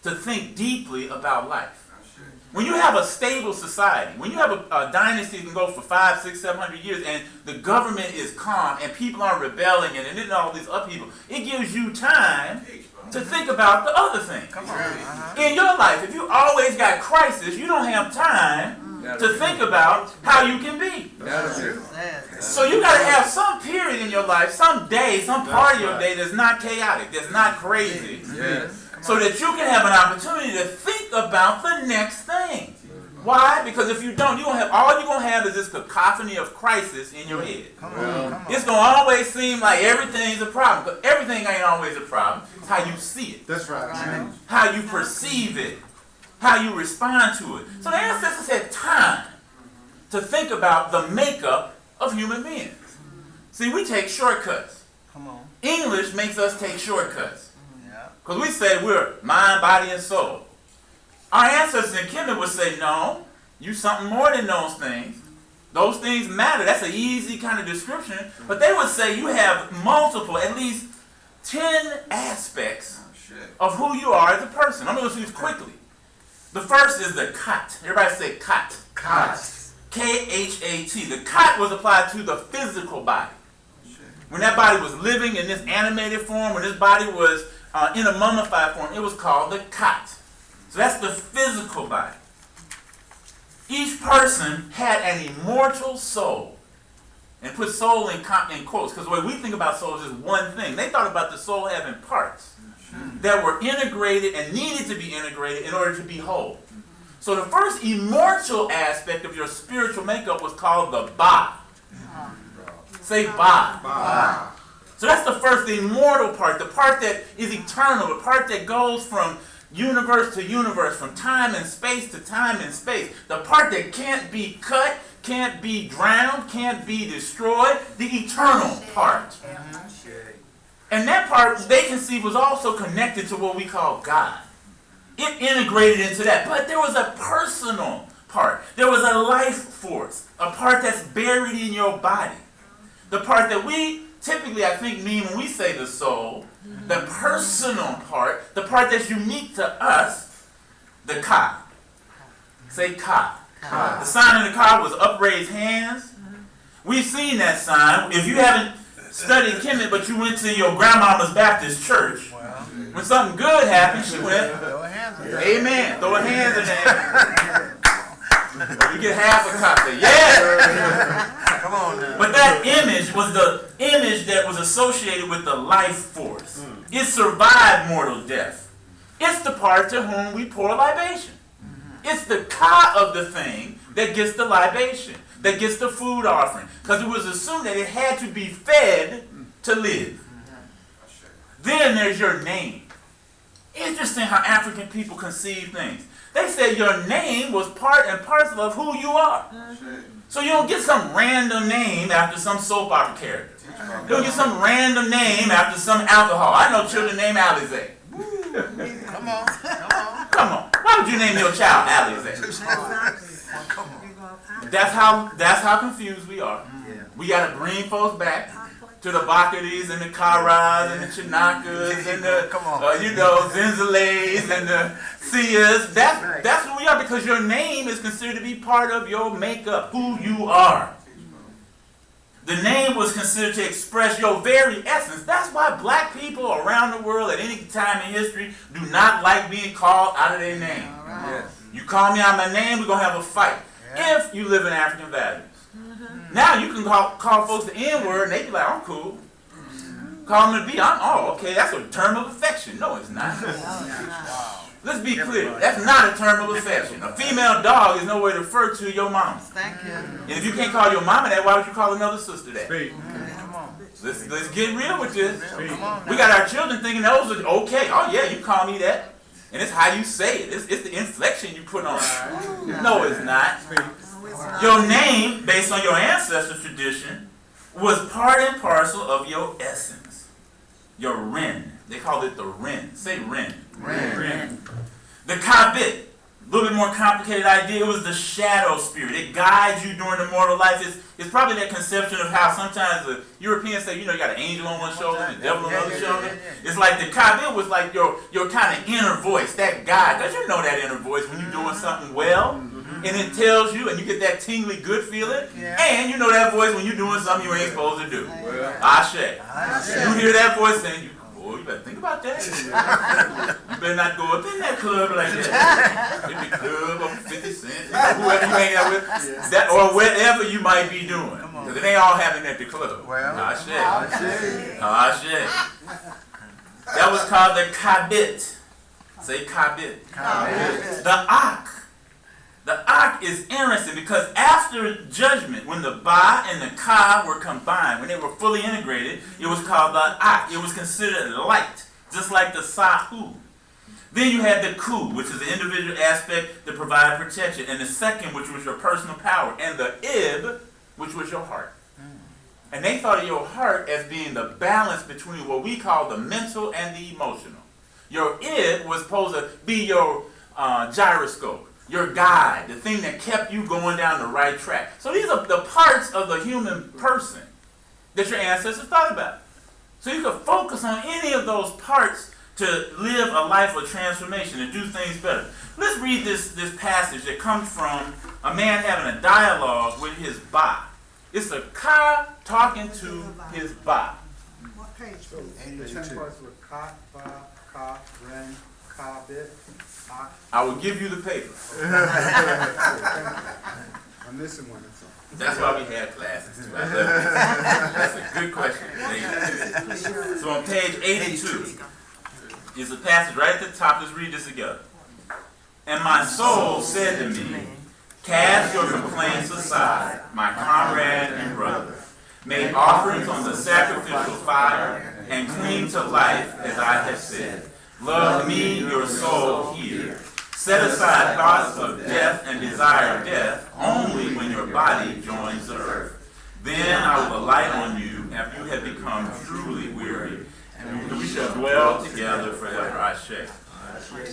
to think deeply about life. When you have a stable society, when you have a dynasty that can go for 500, 600, 700 years, and the government is calm, and people aren't rebelling, and then all these upheaval, it gives you time to think about the other things. In your life, if you always got crisis, you don't have time to think about how you can be. So you got to have some period in your life, some day, some part of your day that's not chaotic, that's not crazy. So that you can have an opportunity to think about the next thing. Why? Because if you don't, all you're going to have is this cacophony of crisis in your head. It's going to always seem like everything's a problem. But everything ain't always a problem. It's how you see it. That's right. How you perceive it. How you respond to it. So the ancestors had time to think about the makeup of human beings. See, we take shortcuts. English makes us take shortcuts. Because we say we're mind, body, and soul. Our ancestors in Kemet would say, no, you're something more than those things. Those things matter. That's an easy kind of description. But they would say you have multiple, at least 10 aspects of who you are as a person. I'm going to go through this quickly. The first is the Khat. Everybody say Khat. Khat. K-H-A-T. The Khat was applied to the physical body. When that body was living in this animated form, when this body was in a mummified form, it was called the Khat. So that's the physical body. Each person had an immortal soul. And put soul in quotes, because the way we think about soul is just one thing. They thought about the soul having parts that were integrated and needed to be integrated in order to be whole. So the first immortal aspect of your spiritual makeup was called the Ba. Say Ba. Ba. So that's the first, the immortal part, the part that is eternal, the part that goes from universe to universe, from time and space to time and space. The part that can't be cut, can't be drowned, can't be destroyed, the eternal part. And that part, they conceived, was also connected to what we call God. It integrated into that. But there was a personal part. There was a life force, a part that's buried in your body. The part that we typically, I think, mean when we say the soul, the personal part, the part that's unique to us, the Ka. Say Ka. The sign in the car was upraised hands. We've seen that sign. If you haven't studied Kemet, but you went to your grandmama's Baptist church, when something good happened, she went, amen. Throw her hands in there. You get half a copy. Yeah. Come on now. But that image was the image that was associated with the life force. It survived mortal death. It's the part to whom we pour libation. It's the Ka of the thing that gets the libation, that gets the food offering. Because it was assumed that it had to be fed to live. Then there's your name. Interesting how African people conceive things. They said your name was part and parcel of who you are. So you don't get some random name after some soap opera character. You don't get some random name after some alcohol. I know children named Alizé. Come on. Come on. Come on. Why would you name your child Alizé? Come on. That's how confused we are. We got to bring folks back to the Bacaris and the Karas and the Chinakas and the Zenzales and the Sias. That's who we are, because your name is considered to be part of your makeup, who you are. The name was considered to express your very essence. That's why black people around the world at any time in history do not like being called out of their name. You call me out my name, we're going to have a fight. If you live in African values. Now you can call folks the N-word and they be like, I'm cool. Call them the B, okay, that's a term of affection. No, it's not. Let's be clear. That's not a term of affection. A female dog is no way to refer to your mama. Thank you. And if you can't call your mama that, why would you call another sister that? Come on. Let's get real with this. Come on. We got our children thinking those are okay. Oh yeah, you call me that. And it's how you say it. It's the inflection you put on it. No, it's not. Your name, based on your ancestor tradition, was part and parcel of your essence. Your Ren. They called it the Ren. Say Ren. Ren. The Kabit. A little bit more complicated idea. It was the shadow spirit. It guides you during the mortal life. It's probably that conception of how sometimes the Europeans say, you got an angel on one shoulder and the devil on the other shoulder. It's like the Kabit was like your kind of inner voice, that guide. Because you know that inner voice when you're doing something well. And it tells you, and you get that tingly good feeling. And you know that voice when you're doing something you ain't supposed to do. Ashe. You hear that voice saying, boy, you better think about that. You better not go up in that club like that. In the club of 50 cents, whoever you hang out with, that, or whatever you might be doing. Because it ain't all happening at the club. Ashe. That was called the Kabit. Say Kabit. The Ak. The Ak is interesting because after judgment, when the Ba and the Ka were combined, when they were fully integrated, it was called the Ak. It was considered light, just like the Sahu. Then you had the Ku, which is the individual aspect that provided protection, and the second, which was your personal power, and the Ib, which was your heart. And they thought of your heart as being the balance between what we call the mental and the emotional. Your Ib was supposed to be your gyroscope, your guide, the thing that kept you going down the right track. So these are the parts of the human person that your ancestors thought about. So you could focus on any of those parts to live a life of transformation, to do things better. Let's read this passage that comes from a man having a dialogue with his Ba. It's a Ka talking to his Ba. What page, please? The 10 parts were Ka, Ba, Ka, Ren, Ka, Bit, Ak. I will give you the paper. I'm missing one, that's all. That's why we have classes too. I love it. That's a good question. Thank you. So on page 82 is a passage right at the top. Let's read this together. And my soul said to me, cast your complaints aside, my comrade and brother. Make offerings on the sacrificial fire and cling to life as I have said. Love me, your soul here. Set aside thoughts of death and desire death only when your body joins the earth. Then I will alight on you after you have become truly weary, and we shall dwell together forever. Ashe.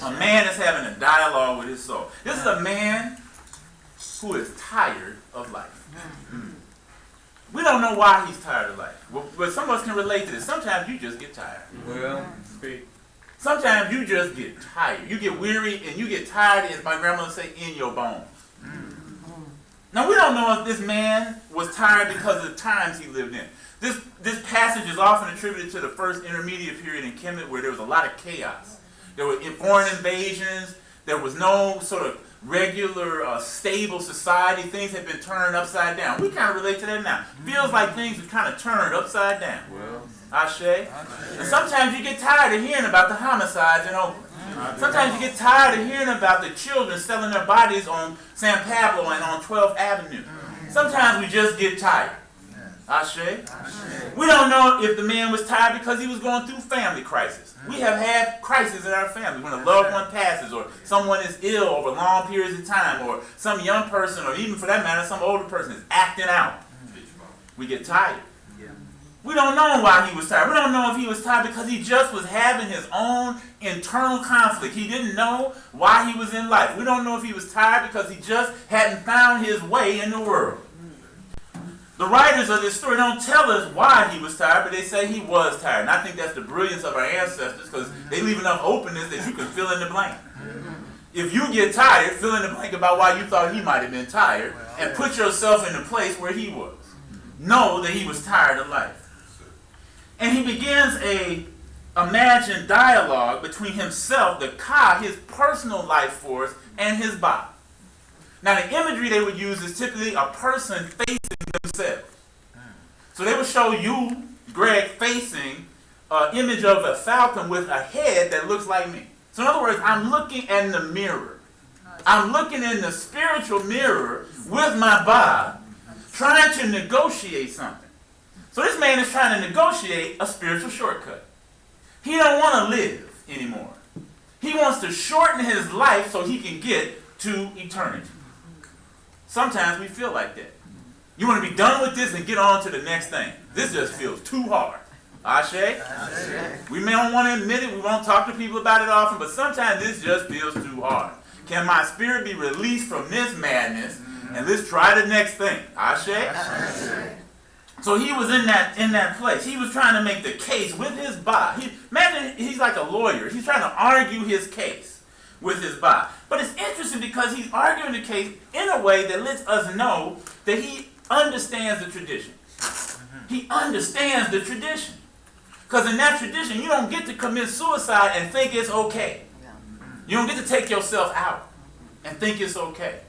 A man is having a dialogue with his soul. This is a man who is tired of life. We don't know why he's tired of life, but some of us can relate to this. Sometimes you just get tired. Well, speak. Sometimes you just get tired. You get weary and you get tired, as my grandmother would say, in your bones. Now, we don't know if this man was tired because of the times he lived in. This passage is often attributed to the first intermediate period in Kemet, where there was a lot of chaos. There were foreign invasions. There was no sort of regular, stable society. Things had been turned upside down. We kind of relate to that now. Feels like things have kind of turned upside down. Well, Ashe. And sometimes you get tired of hearing about the homicides in Oakland. Sometimes you get tired of hearing about the children selling their bodies on San Pablo and on 12th Avenue. Sometimes we just get tired. Ashe. We don't know if the man was tired because he was going through family crisis. We have had crises in our family when a loved one passes, or someone is ill over long periods of time, or some young person, or even for that matter, some older person is acting out. We get tired. We don't know why he was tired. We don't know if he was tired because he just was having his own internal conflict. He didn't know why he was in life. We don't know if he was tired because he just hadn't found his way in the world. The writers of this story don't tell us why he was tired, but they say he was tired. And I think that's the brilliance of our ancestors, because they leave enough openness that you can fill in the blank. If you get tired, fill in the blank about why you thought he might have been tired, and put yourself in the place where he was. Know that he was tired of life. And he begins a imagined dialogue between himself, the Ka, his personal life force, and his Ba. Now, the imagery they would use is typically a person facing themselves. So they would show you, Greg, facing an image of a falcon with a head that looks like me. So in other words, I'm looking in the mirror. I'm looking in the spiritual mirror with my Ba, trying to negotiate something. So this man is trying to negotiate a spiritual shortcut. He don't want to live anymore. He wants to shorten his life so he can get to eternity. Sometimes we feel like that. You want to be done with this and get on to the next thing. This just feels too hard. Ashe? We may not want to admit it. We won't talk to people about it often, but sometimes this just feels too hard. Can my spirit be released from this madness and let's try the next thing? Ashe? So he was in that place. He was trying to make the case with his Ba. Imagine he's like a lawyer. He's trying to argue his case with his Ba. But it's interesting because he's arguing the case in a way that lets us know that he understands the tradition. He understands the tradition. Because in that tradition, you don't get to commit suicide and think it's okay. You don't get to take yourself out and think it's okay.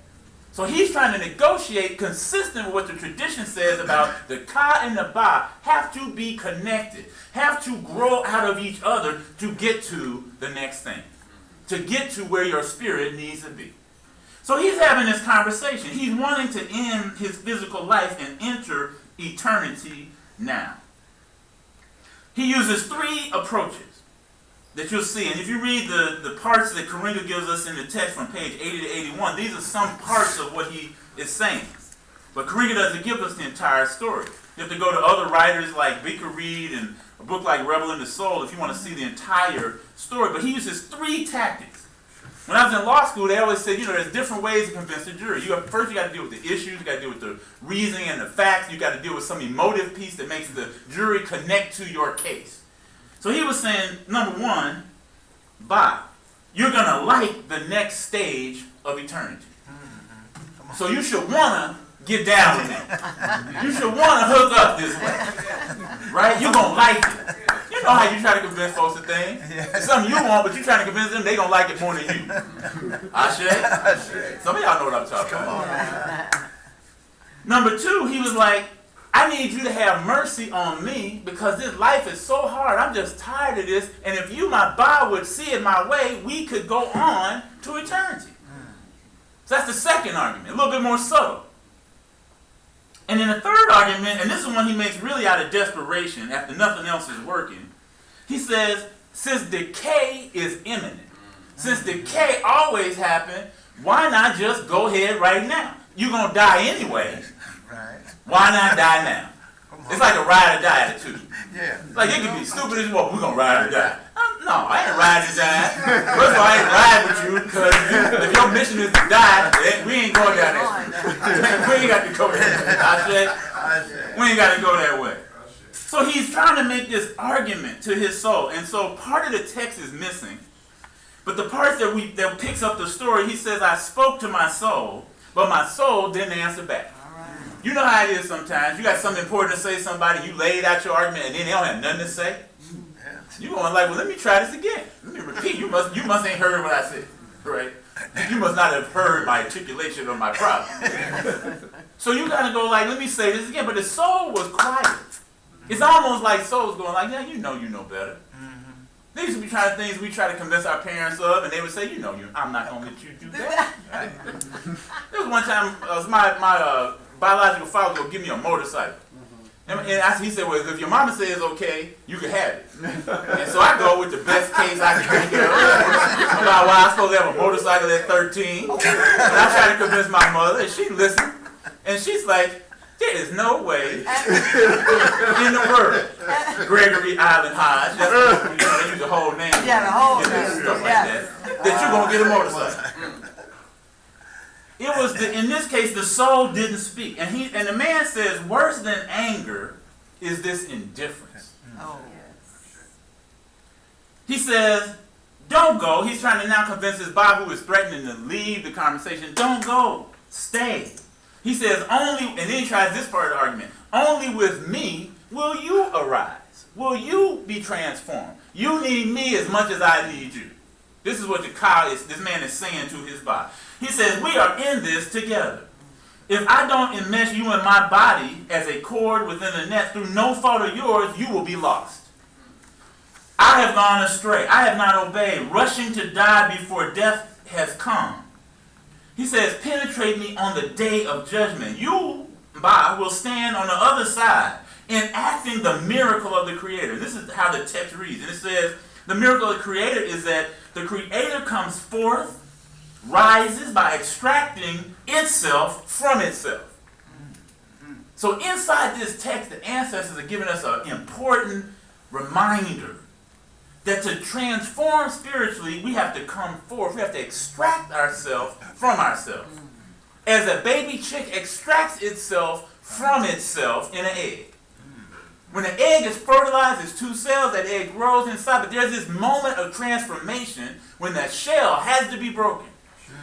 So he's trying to negotiate consistent with what the tradition says about the Ka and the Ba have to be connected, have to grow out of each other to get to the next thing, to get to where your spirit needs to be. So he's having this conversation. He's wanting to end his physical life and enter eternity now. He uses three approaches that you'll see. And if you read the parts that Karinga gives us in the text from page 80 to 81, these are some parts of what he is saying. But Karinga doesn't give us the entire story. You have to go to other writers like Baker Reed and a book like Rebel in the Soul if you want to see the entire story. But he uses three tactics. When I was in law school, they always said, there's different ways to convince the jury. First, you got to deal with the issues. You got to deal with the reasoning and the facts. You got to deal with some emotive piece that makes the jury connect to your case. So he was saying, number one, by, you're going to like the next stage of eternity. So you should want to get down with it. You should want to hook up this way. Right? You're going to like it. You know how you try to convince folks of things. It's something you want, but you're trying to convince them they're going to like it more than you. Ashe? Some of y'all know what I'm talking about. Number two, he was like, I need you to have mercy on me because this life is so hard. I'm just tired of this. And if you, my Ba, would see it my way, we could go on to eternity. So that's the second argument, a little bit more subtle. And then the third argument, and this is one he makes really out of desperation after nothing else is working. He says, since decay is imminent, since decay always happens, why not just go ahead right now? You're going to die anyway. Why not die now? It's like a ride or die attitude. Like it could be stupid as well. We're going to ride or die. No, I ain't riding or dying. First of all, I ain't riding with you because if your mission is to die, we ain't going down that street. We ain't got to go that way. We ain't got to go that way. So he's trying to make this argument to his soul. And so part of the text is missing. But the part that picks up the story, he says, I spoke to my soul, but my soul didn't answer back. You know how it is sometimes. You got something important to say to somebody, you laid out your argument, and then they don't have nothing to say. You going like, well, let me try this again. Let me repeat. You must ain't heard what I said, right? You must not have heard my articulation of my problem. So you got to go like, let me say this again. But the soul was quiet. It's almost like soul's going like, yeah, you know better. These used to be trying to things we try to convince our parents of, and they would say, I'm not going to let you do that. Right? There was one time, my biological father would give me a motorcycle. And he said, well, if your mama says okay, you can have it. And so I go with the best case I can think of about why I'm supposed to have a motorcycle at 13. And I try to convince my mother, and she listened. And she's like, there is no way in the world, Gregory Hodge, they use the whole name, stuff like that you're going to get a motorcycle. It was in this case, the soul didn't speak. And the man says, worse than anger is this indifference. He says, don't go. He's trying to now convince his Ba, who is threatening to leave the conversation. Don't go. Stay. He says, only, and then he tries this part of the argument, only with me will you arise. Will you be transformed? You need me as much as I need you. This is what this man is saying to his Ba. He says, we are in this together. If I don't enmesh you in my body as a cord within a net through no fault of yours, you will be lost. I have gone astray. I have not obeyed, rushing to die before death has come. He says, penetrate me on the day of judgment. You, Ba, will stand on the other side, enacting the miracle of the Creator. This is how the text reads. And it says, the miracle of the Creator is that the Creator comes forth, rises by extracting itself from itself. So inside this text, the ancestors are giving us an important reminder that to transform spiritually, we have to come forth. We have to extract ourselves from ourselves. As a baby chick extracts itself from itself in an egg. When the egg is fertilized, it's two cells, that egg grows inside, but there's this moment of transformation when that shell has to be broken.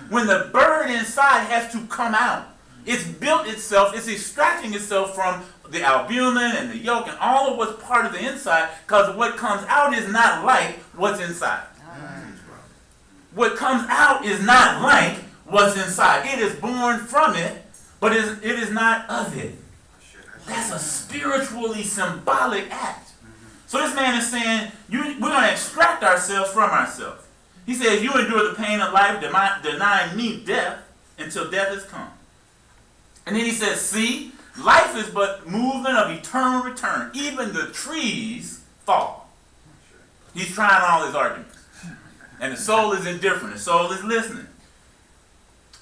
When the bird inside has to come out. It's built itself, it's extracting itself from the albumin and the yolk and all of what's part of the inside, because what comes out is not like what's inside. What comes out is not like what's inside. It is born from it, but it is not of it. That's a spiritually symbolic act. So this man is saying, we're going to extract ourselves from ourselves. He says, you endure the pain of life, denying me death until death has come. And then he says, see, life is but movement of eternal return. Even the trees fall. He's trying all his arguments. And the soul is indifferent. The soul is listening.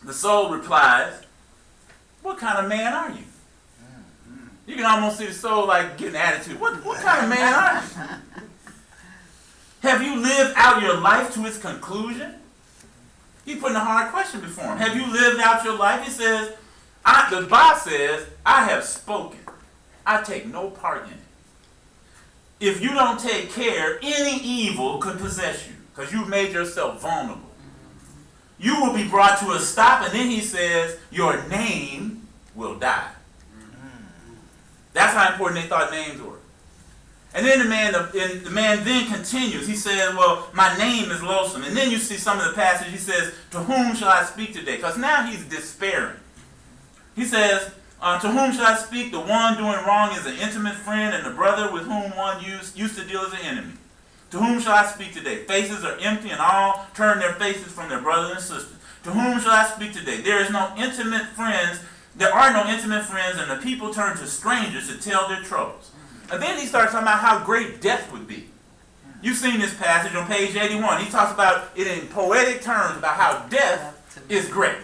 The soul replies, what kind of man are you? You can almost see the soul like getting attitude. What kind of man are you? Have you lived out your life to its conclusion? He's putting a hard question before him. Have you lived out your life? He says, the Ba says, I have spoken. I take no part in it. If you don't take care, any evil could possess you. because you've made yourself vulnerable. You will be brought to a stop, and then he says, your name will die. That's how important they thought names were. And then the man then continues. He says, well, my name is loathsome. And then you see some of the passage. He says, to whom shall I speak today? Because now he's despairing. He says, to whom shall I speak? The one doing wrong is an intimate friend, and the brother with whom one used to deal as an enemy. To whom shall I speak today? Faces are empty, and all turn their faces from their brothers and sisters. To whom shall I speak today? There are no intimate friends, and the people turn to strangers to tell their troubles. And then he starts talking about how great death would be. You've seen this passage on page 81. He talks about it in poetic terms about how death is great.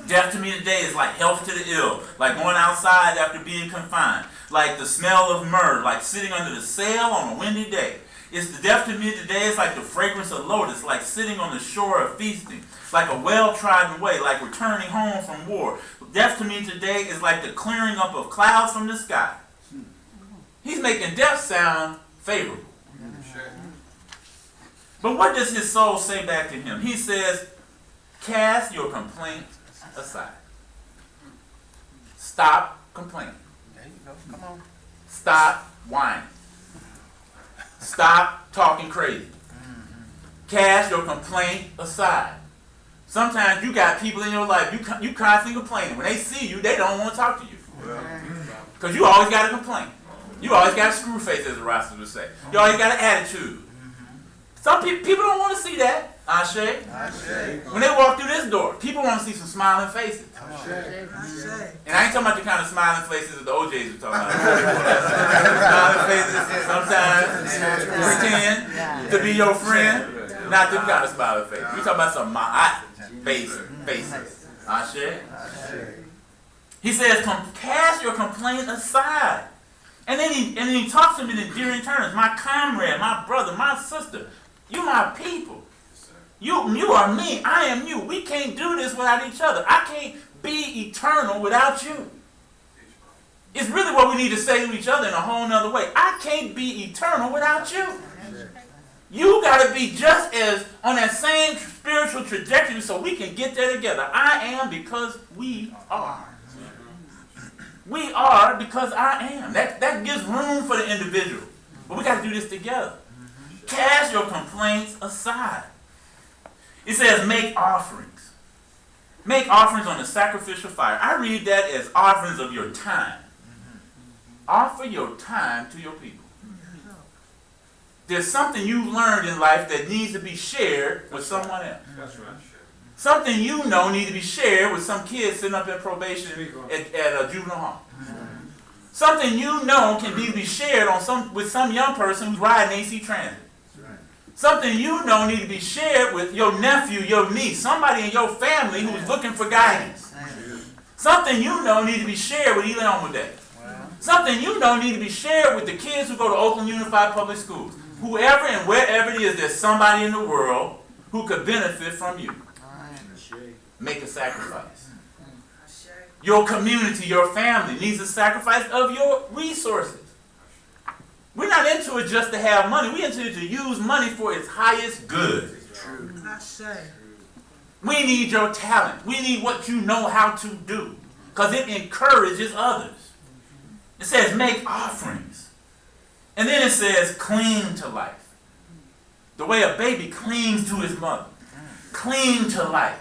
Death to me today is like health to the ill, like going outside after being confined, like the smell of myrrh, like sitting under the sail on a windy day. It's the death to me today is like the fragrance of lotus, like sitting on the shore of feasting, like a well-trodden way, like returning home from war. Death to me today is like the clearing up of clouds from the sky. He's making death sound favorable. But what does his soul say back to him? He says, cast your complaint aside. Stop complaining. There you go. Come on. Stop whining. Stop talking crazy. Cast your complaint aside. Sometimes you got people in your life, you constantly complaining. When they see you, they don't want to talk to you. Because you always got a complaint. You always got a screw face, as the Rastas would say. You always got an attitude. Some people don't want to see that. Ashe. When they walk through this door, people want to see some smiling faces. And I ain't talking about the kind of smiling faces that the OJs are talking about. Smiling faces sometimes pretend to be your friend. Not them kind of smiling faces. We talking about some faces. Ashe. He says, cast your complaint aside. And then he talks to me in endearing terms. My comrade, my brother, my sister. You my people. You are me. I am you. We can't do this without each other. I can't be eternal without you. It's really what we need to say to each other in a whole nother way. I can't be eternal without you. You got to be just as on that same spiritual trajectory so we can get there together. I am because we are. We are because I am. That gives room for the individual. But we got to do this together. Cast your complaints aside. It says make offerings. Make offerings on the sacrificial fire. I read that as offerings of your time. Offer your time to your people. There's something you learned in life that needs to be shared with someone else. That's right. Something you know needs to be shared with some kids sitting up in probation at a juvenile hall. Something you know can be shared with some young person who's riding AC Transit. Something you know needs to be shared with your nephew, your niece, somebody in your family who's looking for guidance. Something you know needs to be shared with Eli Day. Something you know needs to be shared with the kids who go to Oakland Unified Public Schools. Whoever and wherever it is, there's somebody in the world who could benefit from you. Make a sacrifice. Your community, your family needs a sacrifice of your resources. We're not into it just to have money. We're into it to use money for its highest good. We need your talent. We need what you know how to do. Because it encourages others. It says make offerings. And then it says cling to life. The way a baby clings to his mother. Cling to life.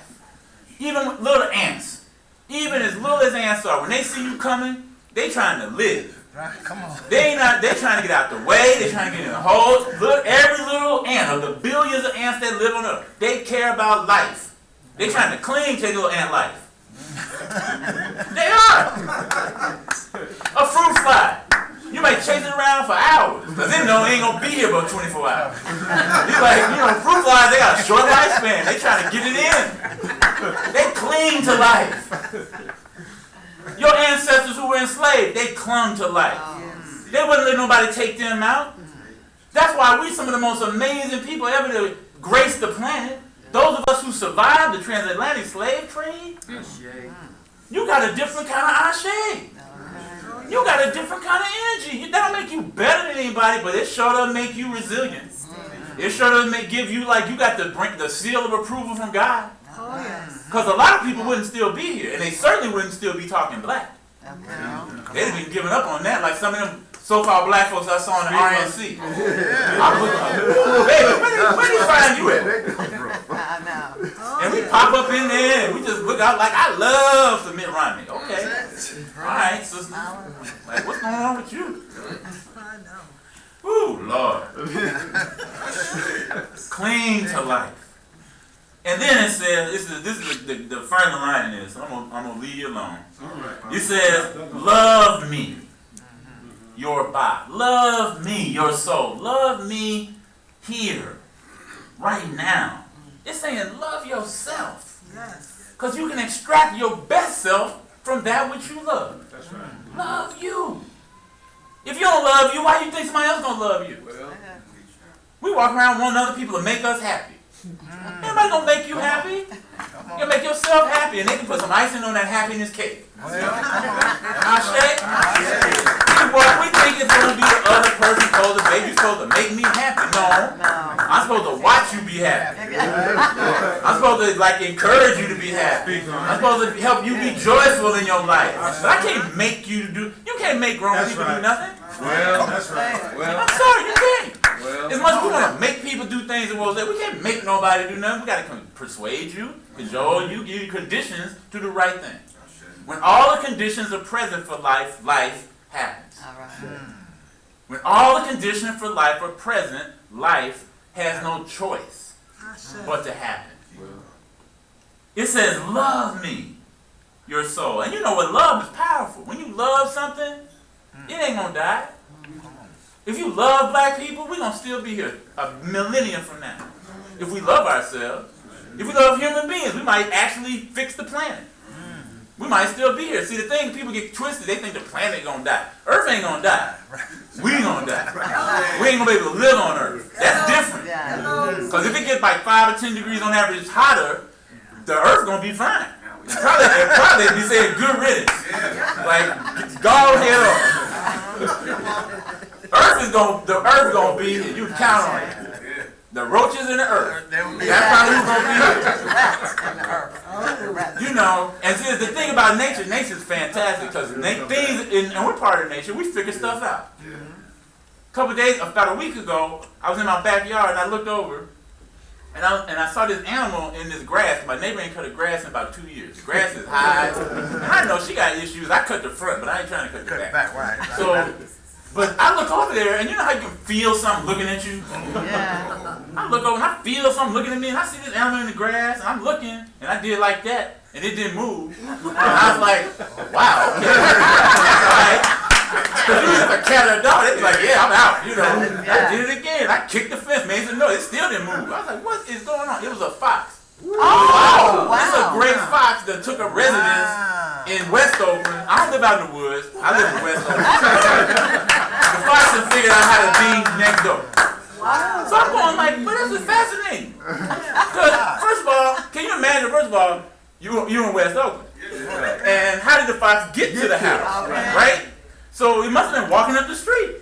Even little ants. Even as little as ants are, when they see you coming, they trying to live. Come on. They trying to get out the way. They trying to get in the hole. Look, every little ant of the billions of ants that live on Earth, they care about life. They trying to cling to their little ant life. They are. A fruit fly. You might chase it around for hours, because they know it ain't gonna be here about 24 hours. You're like, fruit flies, they got a short lifespan. They trying to get it in. They cling to life. Your ancestors who were enslaved, they clung to life. They wouldn't let nobody take them out. That's why we some of the most amazing people ever to grace the planet. Those of us who survived the transatlantic slave trade, you got a different kind of ashe. You got a different kind of energy. That don't make you better than anybody, but it sure does make you resilient. It sure doesn't give you like you got the seal of approval from God. Oh, yes. Because a lot of people wouldn't still be here, and they certainly wouldn't still be talking black. They'd have been giving up on that, like some of them so-called black folks I saw in the RNC. Baby, where did he find you at? I know. And we pop up in there, and we just look out like, I love Mitt Romney. Okay. All right, sister. Like, what's going on with you? I know. Ooh, Lord. Cling to life. And then it says, this is the final line in this. I'm gonna leave you alone. It says, love me, your body. Love me, your soul. Love me here, right now. It's saying love yourself. Yes. Because you can extract your best self from that which you love. That's right. Love you. If you don't love you, why do you think somebody else gonna love you? We walk around wanting other people to make us happy. Everybody gonna make you happy. You make yourself happy, and they can put some icing on that happiness cake. We think it's gonna be the other person supposed to make you supposed to make me happy. No, I'm supposed to watch you be happy. I'm supposed to like encourage you to be happy. I'm supposed to help you be joyful in your life. But I can't make you do. You can't make grown people do nothing. Well, that's right. I'm sorry, you can't. Well, As much as we want to make people do things in world, we can't make nobody do nothing. We got to persuade you, cajole you, give you conditions to do the right thing. When all the conditions are present for life, life happens. All right. When all the conditions for life are present, life has no choice I said. but to happen. It says, love me, your soul. And you know what? Love is powerful. When you love something, it ain't going to die. If you love black people, we're going to still be here a millennium from now. If we love ourselves, if we love human beings, we might actually fix the planet. We might still be here. See, the thing, people get twisted. They think the planet going to die. Earth ain't going to die. We going to die. We ain't going to be able to live on Earth. That's different. Because if it gets like 5 or 10 degrees on average hotter, the Earth going to be fine. It'd probably be saying good riddance. Like, go head off. The Earth gonna be here. You count on it. The roaches in the earth. That's probably who's gonna be here. Rats in the earth. You know, and see, the thing about nature, nature's fantastic because things, and we're part of nature. We figure stuff out. A couple of days, about a week ago, I was in my backyard and I looked over, and I saw this animal in this grass. My neighbor ain't cut the grass in about 2 years. The grass is high, and I know she got issues. I cut the front, but I ain't trying to cut the back. Right. So. But I look over there, and you know how you can feel something looking at you? Yeah. I look over, and I feel something looking at me, and I see this animal in the grass, and I'm looking, and I did like that, and it didn't move. And I was like, wow, okay. Alright. Because even if a cat or a dog, they'd be like, yeah, I'm out, you know. I did it again. I kicked the fence, made some noise. It still didn't move. I was like, what is going on? It was a fox. Oh, wow. It's a gray fox that took up residence in Westover. I don't live out in the woods. I live in Westover. The fox has figured out how to be next door. Wow. So I'm going like, but this is fascinating. Because first of all, can you imagine? First of all, you in West Oakland, and how did the fox get to the house? Right? So he must have been walking up the street.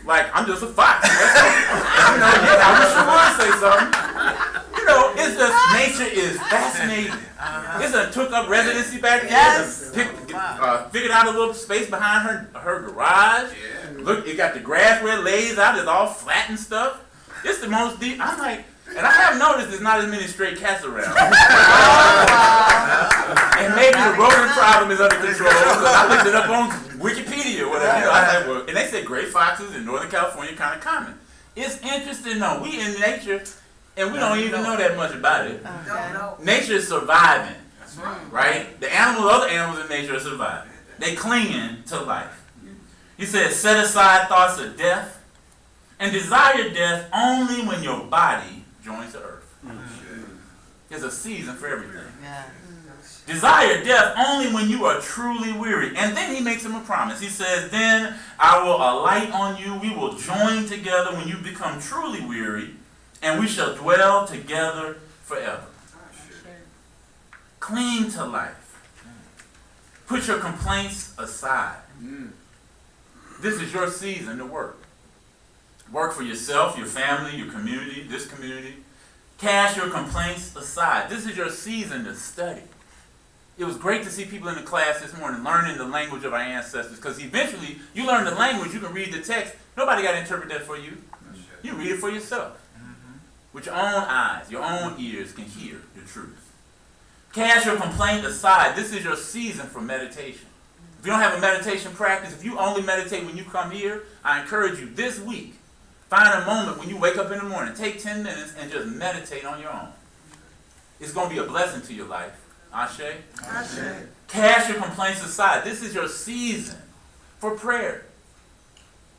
Like, I'm just a fox. You know, yeah, I wish you would say something. You know, it's just, nature is fascinating. It's a took up residency back there. Yes. Figured out a little space behind her garage. Look, it got the grass where it lays out. It's all flat and stuff. It's the most deep. I'm like, and I have noticed there's not as many stray cats around. And maybe the rodent problem is under control. I looked it up on Wikipedia or whatever. You know, I said, well, and they said gray foxes in Northern California kind of common. It's interesting though. We in nature, and we don't even know that much about it. Nature is surviving, right? The animals, other animals in nature are surviving. They clinging to life. He says, set aside thoughts of death and desire death only when your body joins the earth. There's a season for everything. Yeah. Desire death only when you are truly weary. And then he makes him a promise. He says, then I will alight on you. We will join together when you become truly weary, and we shall dwell together forever. Cling to life. Put your complaints aside. This is your season to work. Work for yourself, your family, your community, this community. Cast your complaints aside. This is your season to study. It was great to see people in the class this morning learning the language of our ancestors, because eventually you learn the language, you can read the text. Nobody got to interpret that for you. You read it for yourself. With your own eyes, your own ears can hear the truth. Cast your complaint aside. This is your season for meditation. If you don't have a meditation practice, if you only meditate when you come here, I encourage you this week, find a moment when you wake up in the morning, take 10 minutes and just meditate on your own. It's going to be a blessing to your life. Ashe? Ashe. Cast your complaints aside. This is your season for prayer.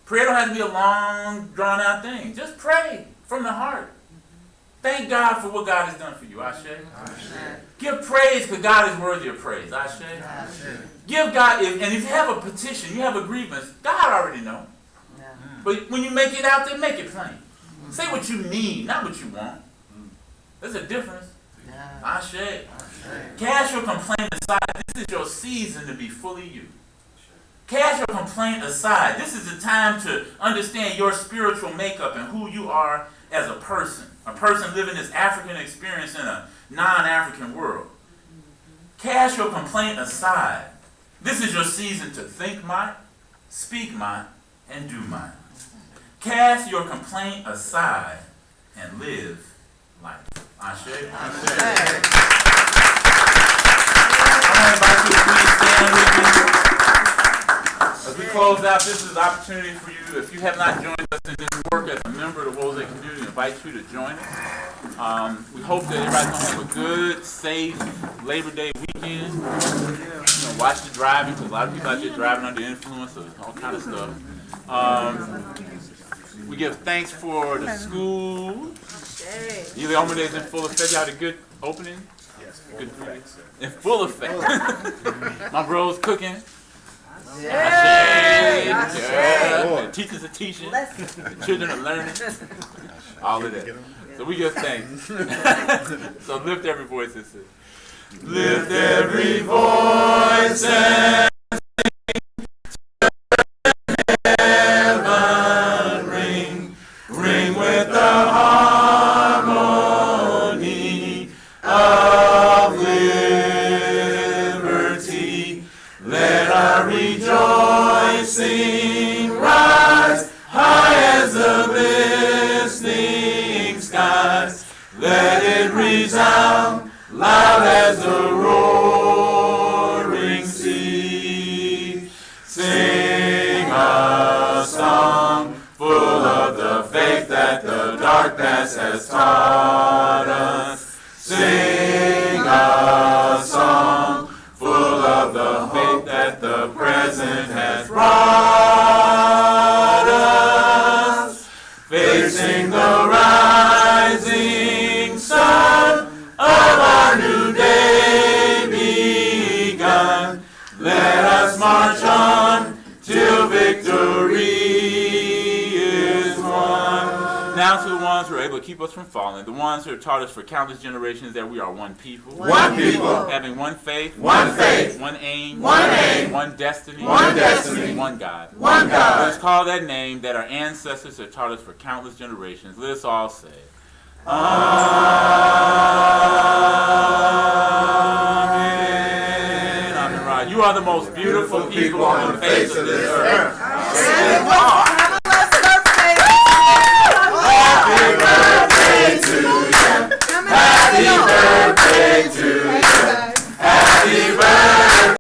Prayer don't have to be a long, drawn-out thing. Just pray from the heart. Thank God for what God has done for you. Ashe? Give praise because God is worthy of praise. Ashe? Give God, and if you have a petition, you have a grievance, God already knows. But when you make it out there, make it plain. Say what you need, not what you want. There's a difference. Ashe. Cast your complaint aside. This is your season to be fully you. Cast your complaint aside. This is the time to understand your spiritual makeup and who you are as a person living this African experience in a non-African world. Cast your complaint aside. This is your season to think mine, speak mine, and do mine. Cast your complaint aside and live life. Ashe. I want to invite you to please stand with me. As we close out, this is an opportunity for you. If you have not joined us in this work as a member of the Wose community, we invite you to join us. We hope that everybody's going to have a good, safe Labor Day weekend. Watch the driving, because a lot of people out there driving under the influence of all kind of stuff. We give thanks for the school. Eli Omer Day is in full effect. You had a good opening? Good food. In full effect. My bro's cooking. Yeah. The teachers are teaching. The children are learning. All of that. So we give thanks. So lift every voice and sing. Lift every voice and heaven ring, ring with the harmony of liberty. Let our rejoicing rise high as the listening skies. Let it resound loud as the roaring sea. Sing a song full of the faith that the dark past has taught us. Sing a song full of the hope that the present has brought us. Facing the rising sun of our new day begun, let us march on till victory is won. Now to the ones who are able to keep us from falling, the ones who have taught us for countless generations that we are one people. One people. Having one faith. One faith. One aim. One aim. One destiny. One destiny. One God. One God. Let us call that name that our ancestors have taught us for countless generations. Let us all say, Amen. Amen. You are the most beautiful people on the face of this earth.